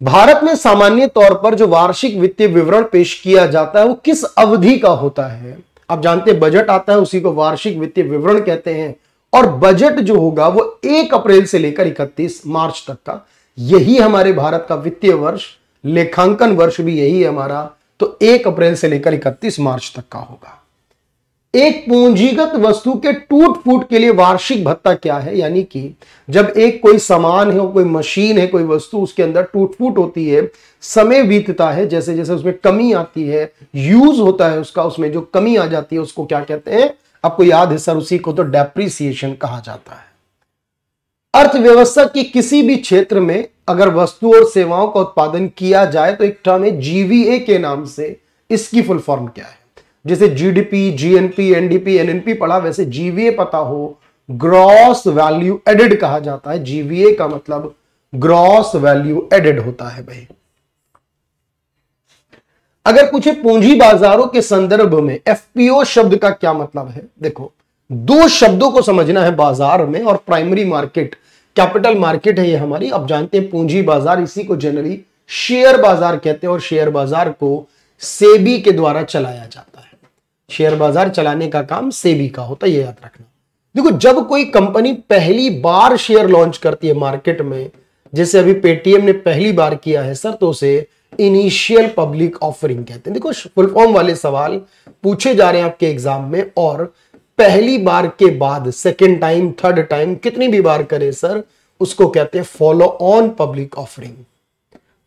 भारत में सामान्य तौर पर जो वार्षिक वित्तीय विवरण पेश किया जाता है वो किस अवधि का होता है? आप जानते हैं बजट आता है उसी को वार्षिक वित्तीय विवरण कहते हैं, और बजट जो होगा वो 1 अप्रैल से लेकर 31 मार्च तक का, यही हमारे भारत का वित्तीय वर्ष, लेखांकन वर्ष भी यही है हमारा, तो 1 अप्रैल से लेकर 31 मार्च तक का होगा। एक पूंजीगत वस्तु के टूट फूट के लिए वार्षिक भत्ता क्या है? यानी कि जब एक कोई सामान है, कोई मशीन है, कोई वस्तु, उसके अंदर टूट फूट होती है, समय बीतता है, जैसे जैसे उसमें कमी आती है, यूज होता है उसका, उसमें जो कमी आ जाती है उसको क्या कहते हैं? आपको याद है सर, उसी को तो डेप्रिसिएशन कहा जाता है। अर्थव्यवस्था के किसी भी क्षेत्र में अगर वस्तु और सेवाओं का उत्पादन किया जाए तो एक टर्म है जीवीए के नाम से, इसकी फुल फॉर्म क्या है? जैसे जीडीपी, जीएनपी, एनडीपी, एनएनपी पढ़ा, वैसे जीवीए पता हो, ग्रॉस वैल्यू एडेड कहा जाता है। जीवीए का मतलब ग्रॉस वैल्यू एडेड होता है भाई। अगर पूछे पूंजी बाजारों के संदर्भ में एफपीओ शब्द का क्या मतलब है? देखो, 2 शब्दों को समझना है बाजार में, और प्राइमरी मार्केट, कैपिटल मार्केट है ये हमारी। अब जानते हैं पूंजी बाजार, इसी को जनरली शेयर बाजार कहते हैं, और शेयर बाजार को सेबी के द्वारा चलाया जाता है। शेयर बाजार चलाने का काम सेबी का होता है, ये याद रखना। देखो, जब कोई कंपनी पहली बार शेयर लॉन्च करती है मार्केट में, जैसे अभी पेटीएम ने पहली बार किया है सर, तो उसे इनिशियल पब्लिक ऑफरिंग कहते हैं। देखो, फुल फॉर्म वाले सवाल पूछे जा रहे हैं आपके एग्जाम में, और पहली बार के बाद सेकेंड टाइम, थर्ड टाइम, कितनी भी बार करे सर, उसको कहते हैं फॉलो ऑन पब्लिक ऑफरिंग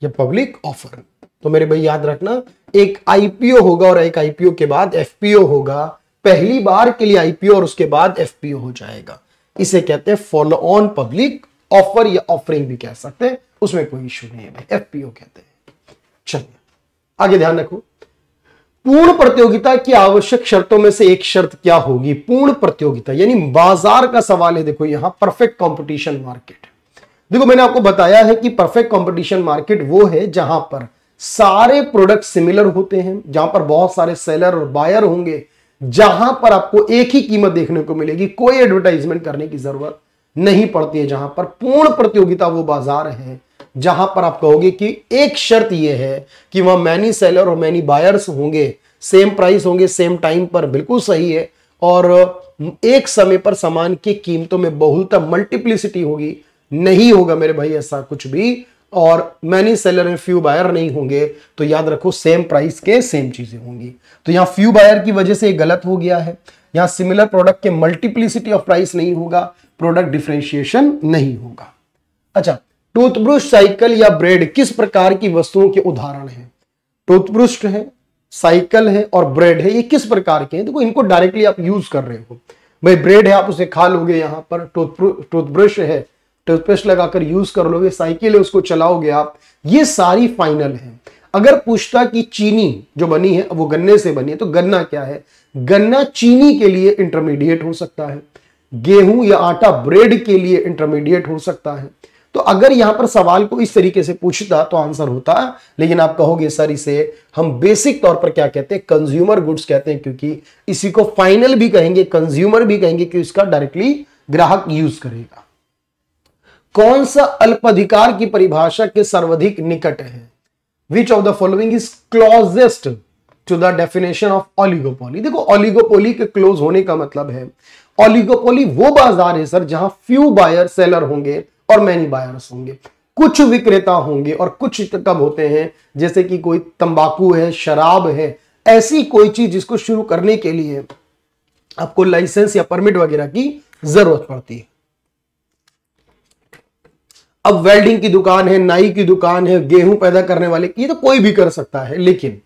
या पब्लिक ऑफर। तो मेरे भाई याद रखना, एक आईपीओ होगा और एक आईपीओ के बाद एफपीओ होगा। पहली बार के लिए आईपीओ और उसके बाद एफपीओ हो जाएगा। इसे कहते हैं फॉलो ऑन पब्लिक ऑफर या ऑफरिंग भी कह सकते हैं, उसमें कोई इश्यू नहीं है भाई, एफपीओ कहते हैं। चलिए आगे ध्यान रखो। पूर्ण प्रतियोगिता की आवश्यक शर्तों में से एक शर्त क्या होगी? पूर्ण प्रतियोगिता यानी बाजार का सवाल है। देखो, यहां परफेक्ट कंपटीशन मार्केट। देखो, मैंने आपको बताया है कि परफेक्ट कंपटीशन मार्केट वो है जहां पर सारे प्रोडक्ट सिमिलर होते हैं, जहां पर बहुत सारे सेलर और बायर होंगे, जहां पर आपको एक ही कीमत देखने को मिलेगी, कोई एडवर्टाइजमेंट करने की जरूरत नहीं पड़ती है। जहां पर पूर्ण प्रतियोगिता वो बाजार है जहां पर आप कहोगे कि एक शर्त यह है कि वहां मैनी सेलर और मैनी बायर्स होंगे, सेम प्राइस होंगे सेम टाइम पर, बिल्कुल सही है, और एक समय पर सामान की कीमतों में बहुलता मल्टीप्लिसिटी होगी। नहीं होगा मेरे भाई ऐसा कुछ भी, और many seller and few buyer नहीं होंगे, तो याद रखो सेम प्राइस के सेम चीजें होंगी। तो यहां फ्यू बायर की वजह से गलत हो गया है। यहां सिमिलर प्रोडक्ट के मल्टीप्लिसिटी ऑफ प्राइस नहीं होगा, प्रोडक्ट डिफरेंशिएशन नहीं होगा। अच्छा, टूथब्रश, साइकिल या ब्रेड किस प्रकार की वस्तुओं के उदाहरण हैं? टूथब्रश है, साइकिल है और ब्रेड है, ये किस प्रकार के हैं? देखो इनको डायरेक्टली आप यूज कर रहे हो। भाई ब्रेड है आप उसे खा लोगे, यहां पर टूथब्रश है टूथपेस्ट लगाकर यूज कर लोगे, साइकिल है उसको चलाओगे आप, ये सारी फाइनल है। अगर पूछता कि चीनी जो बनी है वो गन्ने से बनी है, तो गन्ना क्या है? गन्ना चीनी के लिए इंटरमीडिएट हो सकता है, गेहूं या आटा ब्रेड के लिए इंटरमीडिएट हो सकता है। तो अगर यहां पर सवाल को इस तरीके से पूछता तो आंसर होता, लेकिन आप कहोगे सर इसे हम बेसिक तौर पर क्या कहते हैं? कंज्यूमर गुड्स कहते हैं, क्योंकि इसी को फाइनल भी कहेंगे, कंज्यूमर भी कहेंगे, कि इसका डायरेक्टली ग्राहक यूज करेगा। कौन सा अल्पाधिकार की परिभाषा के सर्वाधिक निकट है? Which of the following is closest to the definition of oligopoly? देखो ओलिगोपोली के क्लोज होने का मतलब है, ओलिगोपोली वो बाजार है सर जहां फ्यू बायर सेलर होंगे और मैनी बायर्स होंगे, कुछ विक्रेता होंगे, और कुछ कब होते हैं? जैसे कि कोई तंबाकू है, शराब है, ऐसी कोई चीज जिसको शुरू करने के लिए आपको लाइसेंस या परमिट वगैरह की जरूरत पड़ती है। अब वेल्डिंग की दुकान है, नाई की दुकान है, गेहूं पैदा करने वाले, ये तो कोई भी कर सकता है, लेकिन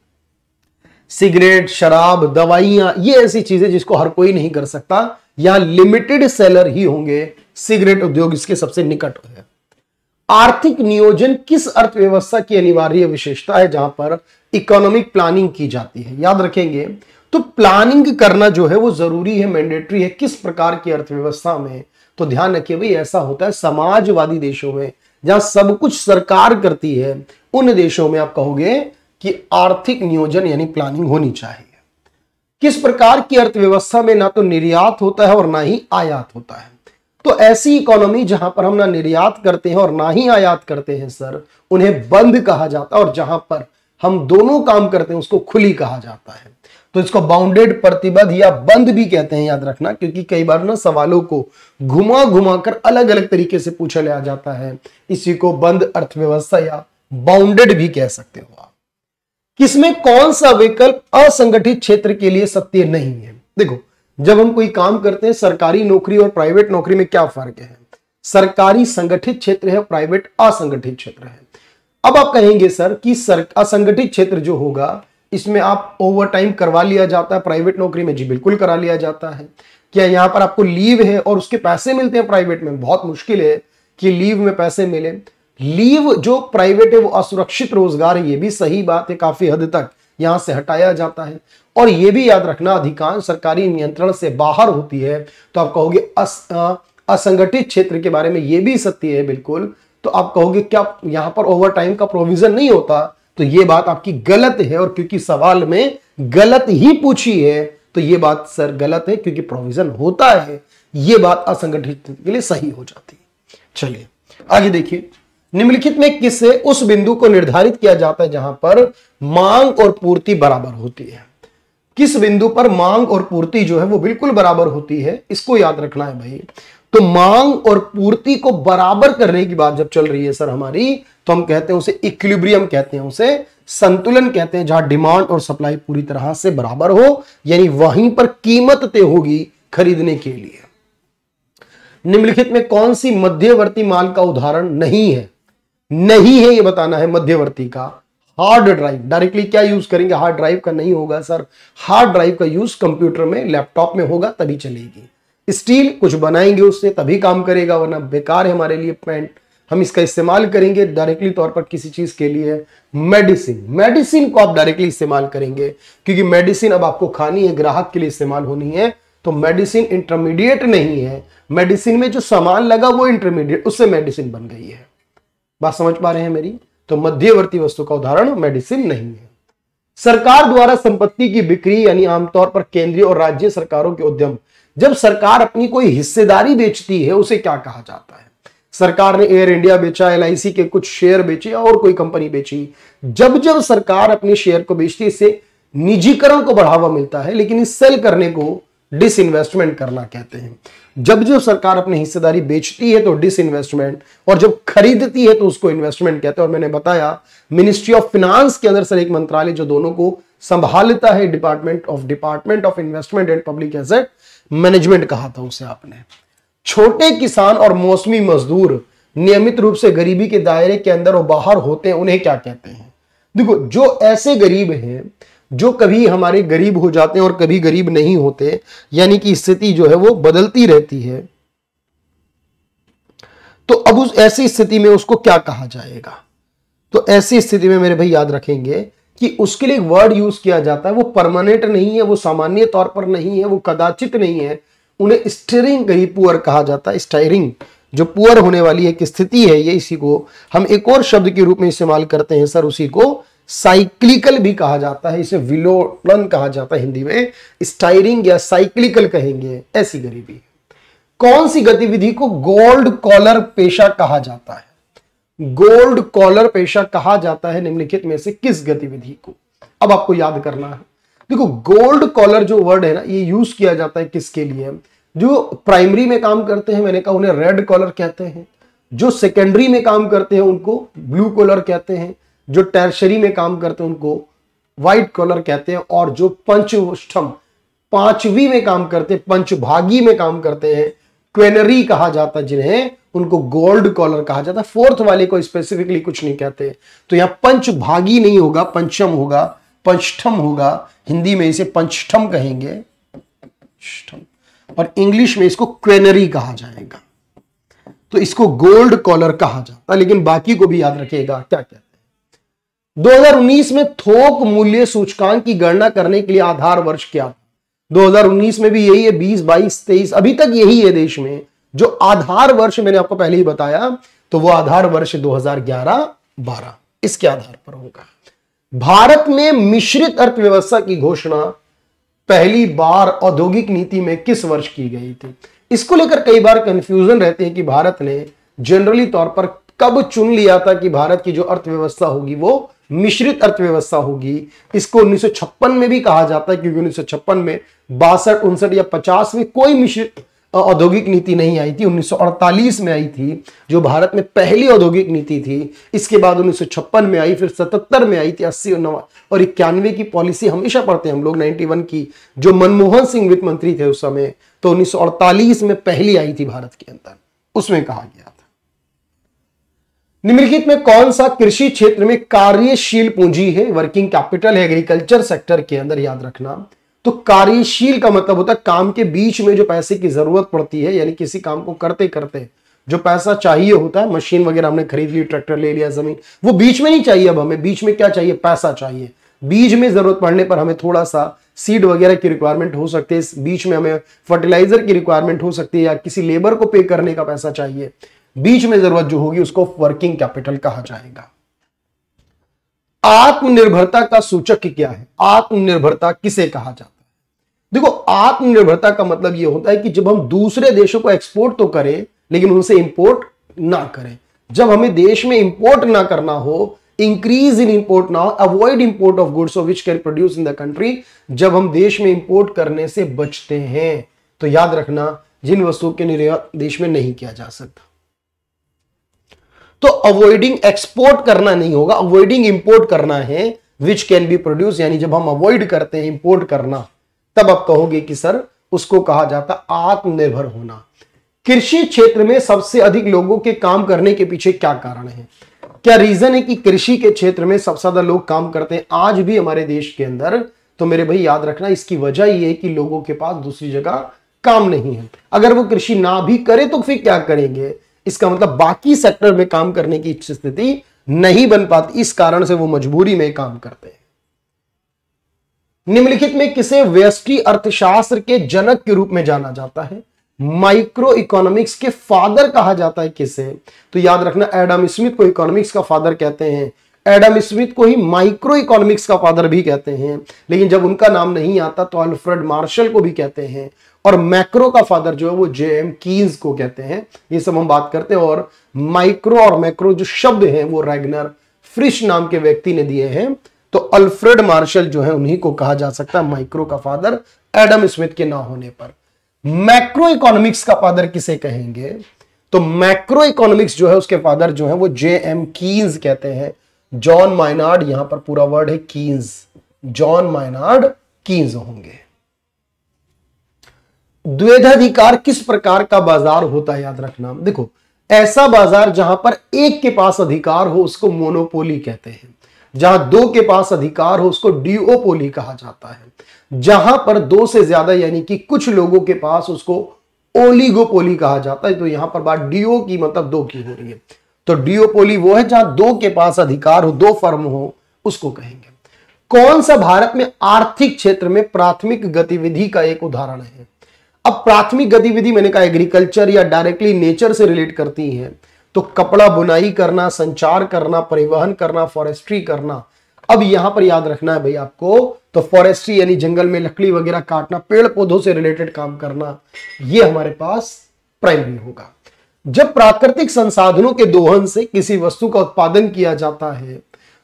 सिगरेट, शराब, दवाइयां, ये ऐसी चीजें जिसको हर कोई नहीं कर सकता, यहां लिमिटेड सेलर ही होंगे। सिगरेट उद्योग इसके सबसे निकट है। आर्थिक नियोजन किस अर्थव्यवस्था की अनिवार्य विशेषता है जहां पर इकोनॉमिक प्लानिंग की जाती है? याद रखेंगे, तो प्लानिंग करना जो है वो जरूरी है, मैंडेटरी है। किस प्रकार की अर्थव्यवस्था में? तो ध्यान रखिए भाई, ऐसा होता है समाजवादी देशों में जहां सब कुछ सरकार करती है, उन देशों में आप कहोगे कि आर्थिक नियोजन यानी प्लानिंग होनी चाहिए। किस प्रकार की अर्थव्यवस्था में ना तो निर्यात होता है और ना ही आयात होता है? तो ऐसी इकोनॉमी जहां पर हम ना निर्यात करते हैं और ना ही आयात करते हैं सर, उन्हें बंद कहा जाता है, और जहां पर हम दोनों काम करते हैं उसको खुली कहा जाता है। तो इसको बाउंडेड, प्रतिबद्ध या बंद भी कहते हैं, याद रखना, क्योंकि कई बार ना सवालों को घुमा घुमा कर अलग अलग तरीके से पूछा लिया जाता है। इसी को बंद अर्थव्यवस्था या बाउंडेड भी कह सकते हो आप। किसमें कौन सा विकल्प असंगठित क्षेत्र के लिए सत्य नहीं है? देखो, जब हम कोई काम करते हैं, सरकारी नौकरी और प्राइवेट नौकरी में क्या फर्क है? सरकारी संगठित क्षेत्र है, प्राइवेट असंगठित क्षेत्र है। अब आप कहेंगे सर कि असंगठित क्षेत्र जो होगा इसमें आप ओवर टाइम करवा लिया जाता है, प्राइवेट नौकरी में जी बिल्कुल करा लिया जाता है। क्या यहां पर आपको लीव है और उसके पैसे मिलते हैं? प्राइवेट में बहुत मुश्किल है कि लीव में पैसे मिले। लीव जो प्राइवेट है वो असुरक्षित रोजगार है, ये भी सही बात है, काफी हद तक यहां से हटाया जाता है। और ये भी याद रखना, अधिकांश सरकारी नियंत्रण से बाहर होती है। तो आप कहोगे असंगठित क्षेत्र के बारे में ये भी सत्य है बिल्कुल। तो आप कहोगे क्या यहां पर ओवर टाइम का प्रोविजन नहीं होता? तो ये बात आपकी गलत है, और क्योंकि सवाल में गलत ही पूछी है तो ये बात सर गलत है, क्योंकि प्रोविजन होता है। ये बात असंगठित के लिए सही हो जाती है। चलिए आगे देखिए, निम्नलिखित में किससे उस बिंदु को निर्धारित किया जाता है जहां पर मांग और पूर्ति बराबर होती है? किस बिंदु पर मांग और पूर्ति जो है वो बिल्कुल बराबर होती है, इसको याद रखना है भाई। तो मांग और पूर्ति को बराबर करने की बात जब चल रही है सर हमारी, तो हम कहते हैं उसे इक्विलिब्रियम कहते हैं, उसे संतुलन कहते हैं, जहां डिमांड और सप्लाई पूरी तरह से बराबर हो, यानी वहीं पर कीमत तय होगी खरीदने के लिए। निम्नलिखित में कौन सी मध्यवर्ती माल का उदाहरण नहीं है? नहीं है ये बताना है मध्यवर्ती का। हार्ड ड्राइव, डायरेक्टली क्या यूज करेंगे? हार्ड ड्राइव का नहीं होगा सर। हार्ड ड्राइव का यूज कंप्यूटर में, लैपटॉप में होगा तभी चलेगी। स्टील कुछ बनाएंगे उससे तभी काम करेगा, वरना बेकार है हमारे लिए पेंट। हम इसका इस्तेमाल करेंगे डायरेक्टली तौर पर किसी चीज के लिए। मेडिसिन, मेडिसिन को आप डायरेक्टली इस्तेमाल करेंगे, क्योंकि मेडिसिन अब आपको खानी है, ग्राहक के लिए इस्तेमाल होनी है। तो मेडिसिन इंटरमीडिएट नहीं है, मेडिसिन में जो सामान लगा वो इंटरमीडिएट, उससे मेडिसिन बन गई है। बात समझ पा रहे हैं मेरी? तो मध्यवर्ती वस्तु का उदाहरण मेडिसिन नहीं है। सरकार द्वारा संपत्ति की बिक्री यानी आमतौर पर केंद्रीय और राज्य सरकारों के उद्यम जब सरकार अपनी कोई हिस्सेदारी बेचती है उसे क्या कहा जाता है? सरकार ने एयर इंडिया बेचा, LIC के कुछ शेयर बेचे और कोई कंपनी बेची। जब जब सरकार अपने शेयर को बेचती है इससे निजीकरण को बढ़ावा मिलता है, लेकिन इस सेल करने को डिसइन्वेस्टमेंट करना कहते हैं। जब जब सरकार अपनी हिस्सेदारी बेचती है तो डिसइन्वेस्टमेंट, और जब खरीदती है तो उसको इन्वेस्टमेंट कहते हैं। और मैंने बताया मिनिस्ट्री ऑफ फाइनेंस के अंदर सर एक मंत्रालय जो दोनों को संभालता है, department of investment and public asset management कहा था उसे आपने। छोटे किसान और मौसमी मजदूर नियमित रूप से गरीबी के दायरे के अंदर और बाहर होते हैं, उन्हें क्या कहते हैं? देखो, जो ऐसे गरीब हैं जो कभी हमारे गरीब हो जाते हैं और कभी गरीब नहीं होते, यानी कि स्थिति जो है वो बदलती रहती है, तो अब उस ऐसी स्थिति में उसको क्या कहा जाएगा? तो ऐसी स्थिति में मेरे भाई याद रखेंगे कि उसके लिए एक वर्ड यूज किया जाता है, वो परमानेंट नहीं है, वो सामान्य तौर पर नहीं है, वो कदाचित नहीं है। उन्हें स्टीयरिंग गरीब पुअर कहा जाता है। स्टीयरिंग जो पुअर होने वाली एक स्थिति है, ये इसी को हम एक और शब्द के रूप में इस्तेमाल करते हैं सर, उसी को साइक्लिकल भी कहा जाता है, इसे विलोलन कहा जाता है हिंदी में, स्टायरिंग या साइक्लिकल कहेंगे, ऐसी गरीबी। कौन सी गतिविधि को गोल्ड कॉलर पेशा कहा जाता है? गोल्ड कॉलर पेशा कहा जाता है निम्नलिखित में से किस गतिविधि को? अब आपको याद करना है। देखो, गोल्ड कॉलर जो वर्ड है ना, ये यूज किया जाता है किसके लिए? जो प्राइमरी में काम करते हैं, मैंने कहा उन्हें रेड कॉलर कहते हैं। जो सेकेंडरी में काम करते हैं उनको ब्लू कॉलर कहते हैं। जो टर्शरी में काम करते हैं उनको व्हाइट कॉलर कहते हैं। और जो पंचवष्टम पांचवी में काम करते हैं, पंचभागी में काम करते हैं, क्वेनरी कहा जाता है जिन्हें, उनको गोल्ड कॉलर कहा जाता है। फोर्थ वाले को स्पेसिफिकली कुछ नहीं कहते। तो यहां पंचभागी नहीं होगा, पंचम होगा, पंचठम होगा। हिंदी में इसे पंचठम कहेंगे और इंग्लिश में इसको क्वेनरी कहा जाएगा। तो इसको गोल्ड कॉलर कहा जाता है, लेकिन बाकी को भी याद रखिएगा क्या कहते हैं। 2019 में थोक मूल्य सूचकांक की गणना करने के लिए आधार वर्ष क्या था? 2019 में भी यही है, 20, 22, 23 अभी तक यही है देश में। जो आधार वर्ष मैंने आपको पहले ही बताया, तो वो आधार वर्ष 2011-12 इसके आधार पर होगा। भारत में मिश्रित अर्थव्यवस्था की घोषणा पहली बार औद्योगिक नीति में किस वर्ष की गई थी? इसको लेकर कई बार कंफ्यूजन रहते हैं कि भारत ने जनरली तौर पर कब चुन लिया था कि भारत की जो अर्थव्यवस्था होगी वो मिश्रित अर्थव्यवस्था होगी। इसको 1956 में भी कहा जाता है, क्योंकि 1956 में 62, 59 या 50 में कोई मिश्रित औद्योगिक नीति नहीं आई थी। 1948 में आई थी जो भारत में पहली औद्योगिक नीति थी। इसके बाद 1956 में आई, फिर 77 में आई थी, 80 और 91 की पॉलिसी हमेशा पढ़ते हैं हम लोग, 91 की, जो मनमोहन सिंह वित्त मंत्री थे उस समय। तो 1948 में पहली आई थी भारत के अंदर, उसमें कहा गया था। निम्नलिखित में कौन सा कृषि क्षेत्र में कार्यशील पूंजी है, वर्किंग कैपिटल है, एग्रीकल्चर सेक्टर के अंदर? याद रखना, तो कार्यशील का मतलब होता है काम के बीच में जो पैसे की जरूरत पड़ती है, यानी किसी काम को करते करते जो पैसा चाहिए होता है, मशीन वगैरह हमने खरीद ली, ट्रैक्टर ले लिया, जमीन, वो बीच में नहीं चाहिए। अब हमें बीच में क्या चाहिए? पैसा चाहिए। बीज में जरूरत पड़ने पर हमें थोड़ा सा सीड वगैरह की रिक्वायरमेंट हो सकती है, इस बीच में हमें फर्टिलाइजर की रिक्वायरमेंट हो सकती है, या किसी लेबर को पे करने का पैसा चाहिए। बीच में जरूरत जो होगी उसको वर्किंग कैपिटल कहा जाएगा। आत्मनिर्भरता का सूचक क्या है? आत्मनिर्भरता किसे कहा जाता है? देखो, आत्मनिर्भरता का मतलब यह होता है कि जब हम दूसरे देशों को एक्सपोर्ट तो करें लेकिन उनसे इंपोर्ट ना करें। जब हमें देश में इंपोर्ट ना करना हो, इंक्रीज इन इंपोर्ट ना हो, avoid import of goods which can produce in the country, जब हम देश में इंपोर्ट करने से बचते हैं, तो याद रखना जिन वस्तुओं के निर्यात देश में नहीं किया जा सकता, तो अवॉइडिंग एक्सपोर्ट करना नहीं होगा, अवॉइडिंग इंपोर्ट करना है, विच कैन बी प्रोड्यूस। यानी जब हम अवॉइड करते हैं इंपोर्ट करना, तब आप कहोगे कि सर उसको कहा जाता आत्मनिर्भर होना। कृषि क्षेत्र में सबसे अधिक लोगों के काम करने के पीछे क्या कारण है? क्या रीजन है कि कृषि के क्षेत्र में सबसे ज्यादा लोग काम करते हैं आज भी हमारे देश के अंदर? तो मेरे भाई याद रखना, इसकी वजह यह है कि लोगों के पास दूसरी जगह काम नहीं है। अगर वो कृषि ना भी करे तो फिर क्या करेंगे? इसका मतलब बाकी सेक्टर में काम करने की स्थिति नहीं बन पाती, इस कारण से वो मजबूरी में काम करते हैं। निम्नलिखित में किसे व्यष्टि अर्थशास्त्र के जनक के रूप में जाना जाता है? माइक्रो इकोनॉमिक्स के फादर कहा जाता है किसे? तो याद रखना, एडम स्मिथ को इकोनॉमिक्स का फादर कहते हैं। एडम स्मिथ को ही माइक्रो इकोनॉमिक्स का फादर भी कहते हैं, लेकिन जब उनका नाम नहीं आता तो अल्फ्रेड मार्शल को भी कहते हैं, और मैक्रो का फादर जो है वो जेएम कीन्स को कहते हैं। ये सब हम बात करते हैं। और माइक्रो और मैक्रो जो शब्द हैं वो रैगनर फ्रिश नाम के व्यक्ति ने दिए हैं, तो अल्फ्रेड मार्शल जो है उन्हीं को कहा जा सकता है माइक्रो का फादर, एडम स्मिथ के ना होने पर। मैक्रो इकोनॉमिक्स का फादर किसे कहेंगे, तो मैक्रो इकोनॉमिक्स जो है उसके फादर जो है वो जेएम कीन्स कहते हैं। जॉन माइनार्ड, यहां पर पूरा वर्ड है कीन्स, जॉन माइनार्ड कीन्स होंगे। द्वैधाधिकार किस प्रकार का बाजार होता है, याद रखना। देखो, ऐसा बाजार जहां पर एक के पास अधिकार हो उसको मोनोपोली कहते हैं, जहां दो के पास अधिकार हो उसको डिओपोली कहा जाता है, जहां पर दो से ज्यादा यानी कि कुछ लोगों के पास उसको ओलिगोपोली कहा जाता है। तो यहां पर बात डिओ की मतलब दो की हो रही है, तो डिओपोली वो है जहां दो के पास अधिकार हो, दो फर्म हो, उसको कहेंगे। कौन सा भारत में आर्थिक क्षेत्र में प्राथमिक गतिविधि का एक उदाहरण है। अब प्राथमिक गतिविधि मैंने कहा एग्रीकल्चर या डायरेक्टली नेचर से रिलेट करती है, तो कपड़ा बुनाई करना, संचार करना, परिवहन करना, फॉरेस्ट्री करना। अब यहां पर याद रखना है भाई आपको, तो फॉरेस्ट्री यानी जंगल में लकड़ी वगैरह काटना, पेड़ पौधों से रिलेटेड काम करना, ये हमारे पास प्राइमरी होगा। जब प्राकृतिक संसाधनों के दोहन से किसी वस्तु का उत्पादन किया जाता है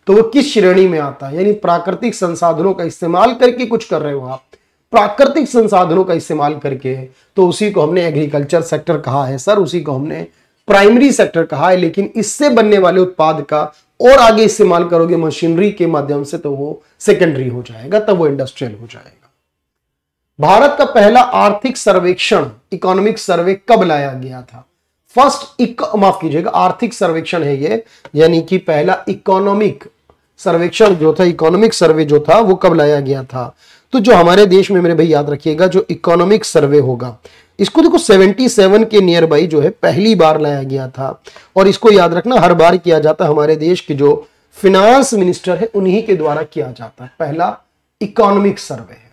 तो वो किस श्रेणी में आता है, यानी प्राकृतिक संसाधनों का इस्तेमाल करके कुछ कर रहे हो आप, प्राकृतिक संसाधनों का इस्तेमाल करके, तो उसी को हमने एग्रीकल्चर सेक्टर कहा है सर, उसी को हमने प्राइमरी सेक्टर कहा है। लेकिन इससे बनने वाले उत्पाद का और आगे इस्तेमाल करोगे मशीनरी के माध्यम से तो वो सेकेंडरी हो जाएगा, तब वो इंडस्ट्रियल हो जाएगा। भारत का पहला आर्थिक सर्वेक्षण इकोनॉमिक सर्वे कब लाया गया था। माफ कीजिएगा, आर्थिक सर्वेक्षण है ये, यानी कि पहला इकोनॉमिक सर्वेक्षण जो था, इकोनॉमिक सर्वे जो था वो कब लाया गया था। तो जो हमारे देश में मेरे भाई याद रखिएगा जो इकोनॉमिक सर्वे होगा, इसको देखो 77 के नियर बाई जो है पहली बार लाया गया था। और इसको याद रखना हर बार किया जाता है, हमारे देश के जो फिनांस मिनिस्टर है उन्हीं के द्वारा किया जाता है। पहला इकोनॉमिक सर्वे है।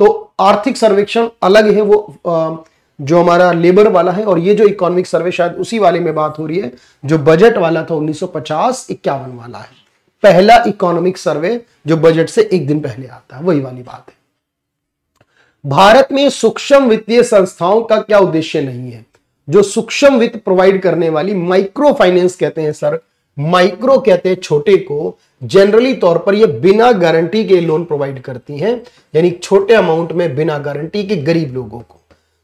तो आर्थिक सर्वेक्षण अलग है, वो जो हमारा लेबर वाला है, और ये जो इकोनॉमिक सर्वे शायद उसी वाले में बात हो रही है जो बजट वाला था 1950-51 वाला है। पहला इकोनॉमिक सर्वे जो बजट से एक दिन पहले आता है, वही वाली बात है। भारत में सूक्ष्म वित्तीय संस्थाओं का क्या उद्देश्य नहीं है। जो सूक्ष्म वित्त प्रोवाइड करने वाली माइक्रो फाइनेंस कहते हैं सर, माइक्रो कहते हैं छोटे को। जनरली तौर पर ये बिना गारंटी के लोन प्रोवाइड करती हैं, यानी छोटे अमाउंट में बिना गारंटी के गरीब लोगों को।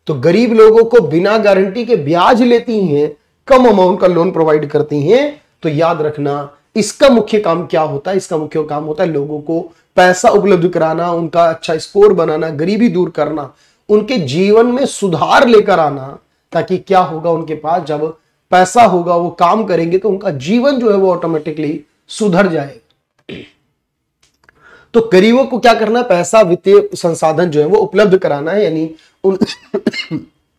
तो गरीब लोगों को बिना गारंटी के ब्याज लेती हैं, कम अमाउंट का लोन प्रोवाइड करती हैं। तो याद रखना इसका मुख्य काम क्या होता है, इसका मुख्य काम होता है लोगों को पैसा उपलब्ध कराना, उनका अच्छा स्कोर बनाना, गरीबी दूर करना, उनके जीवन में सुधार लेकर आना, ताकि क्या होगा उनके पास जब पैसा होगा, वो काम करेंगे तो उनका जीवन जो है वो ऑटोमेटिकली सुधर जाएगा। तो गरीबों को क्या करना है, पैसा वित्तीय संसाधन जो है वो उपलब्ध कराना है, यानी उन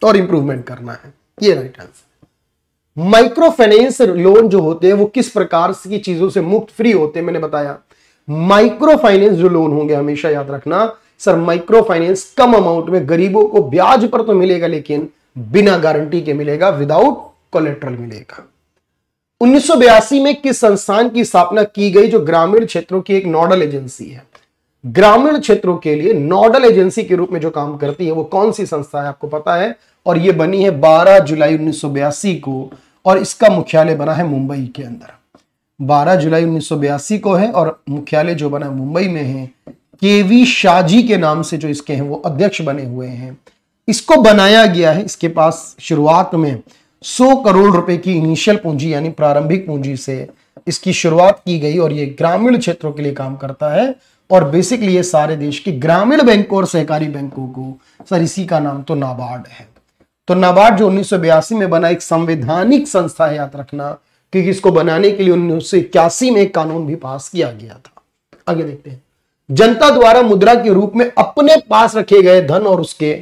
और इंप्रूवमेंट करना है। ये right answer. Micro finance loan जो होते हैं वो किस प्रकार की चीजों से मुक्त फ्री होते हैं, मैंने बताया। माइक्रो फाइनेंस जो लोन होंगे हमेशा याद रखना सर, माइक्रो फाइनेंस कम अमाउंट में गरीबों को ब्याज पर तो मिलेगा लेकिन बिना गारंटी के मिलेगा, विदाउट कोलेट्रल मिलेगा। 1982 में किस संस्थान की स्थापना की गई जो ग्रामीण क्षेत्रों की एक नोडल एजेंसी है। ग्रामीण क्षेत्रों के लिए नोडल एजेंसी के रूप में जो काम करती है वो कौन सी संस्था है, आपको पता है। और ये बनी है 12 जुलाई 1982 को, और इसका मुख्यालय बना है मुंबई के अंदर। 12 जुलाई 1982 को है और मुख्यालय जो बना मुंबई में है। केवी शाहजी के नाम से जो इसके हैं वो अध्यक्ष बने हुए हैं। इसको बनाया गया है, इसके पास शुरुआत में 100 करोड़ रुपए की इनिशियल पूंजी यानी प्रारंभिक पूंजी से इसकी शुरुआत की गई, और ये ग्रामीण क्षेत्रों के लिए काम करता है। और बेसिकली ये सारे देश की ग्रामीण बैंकों और सहकारी बैंकों को, सर इसी का नाम तो नाबार्ड है। तो नाबार्ड जो 1982 में बना एक संवैधानिक संस्था है, याद रखना, क्योंकि इसको बनाने के लिए 1981 में एक कानून भी पास किया गया था। आगे देखते हैं। जनता द्वारा मुद्रा के रूप में अपने पास रखे गए धन और उसके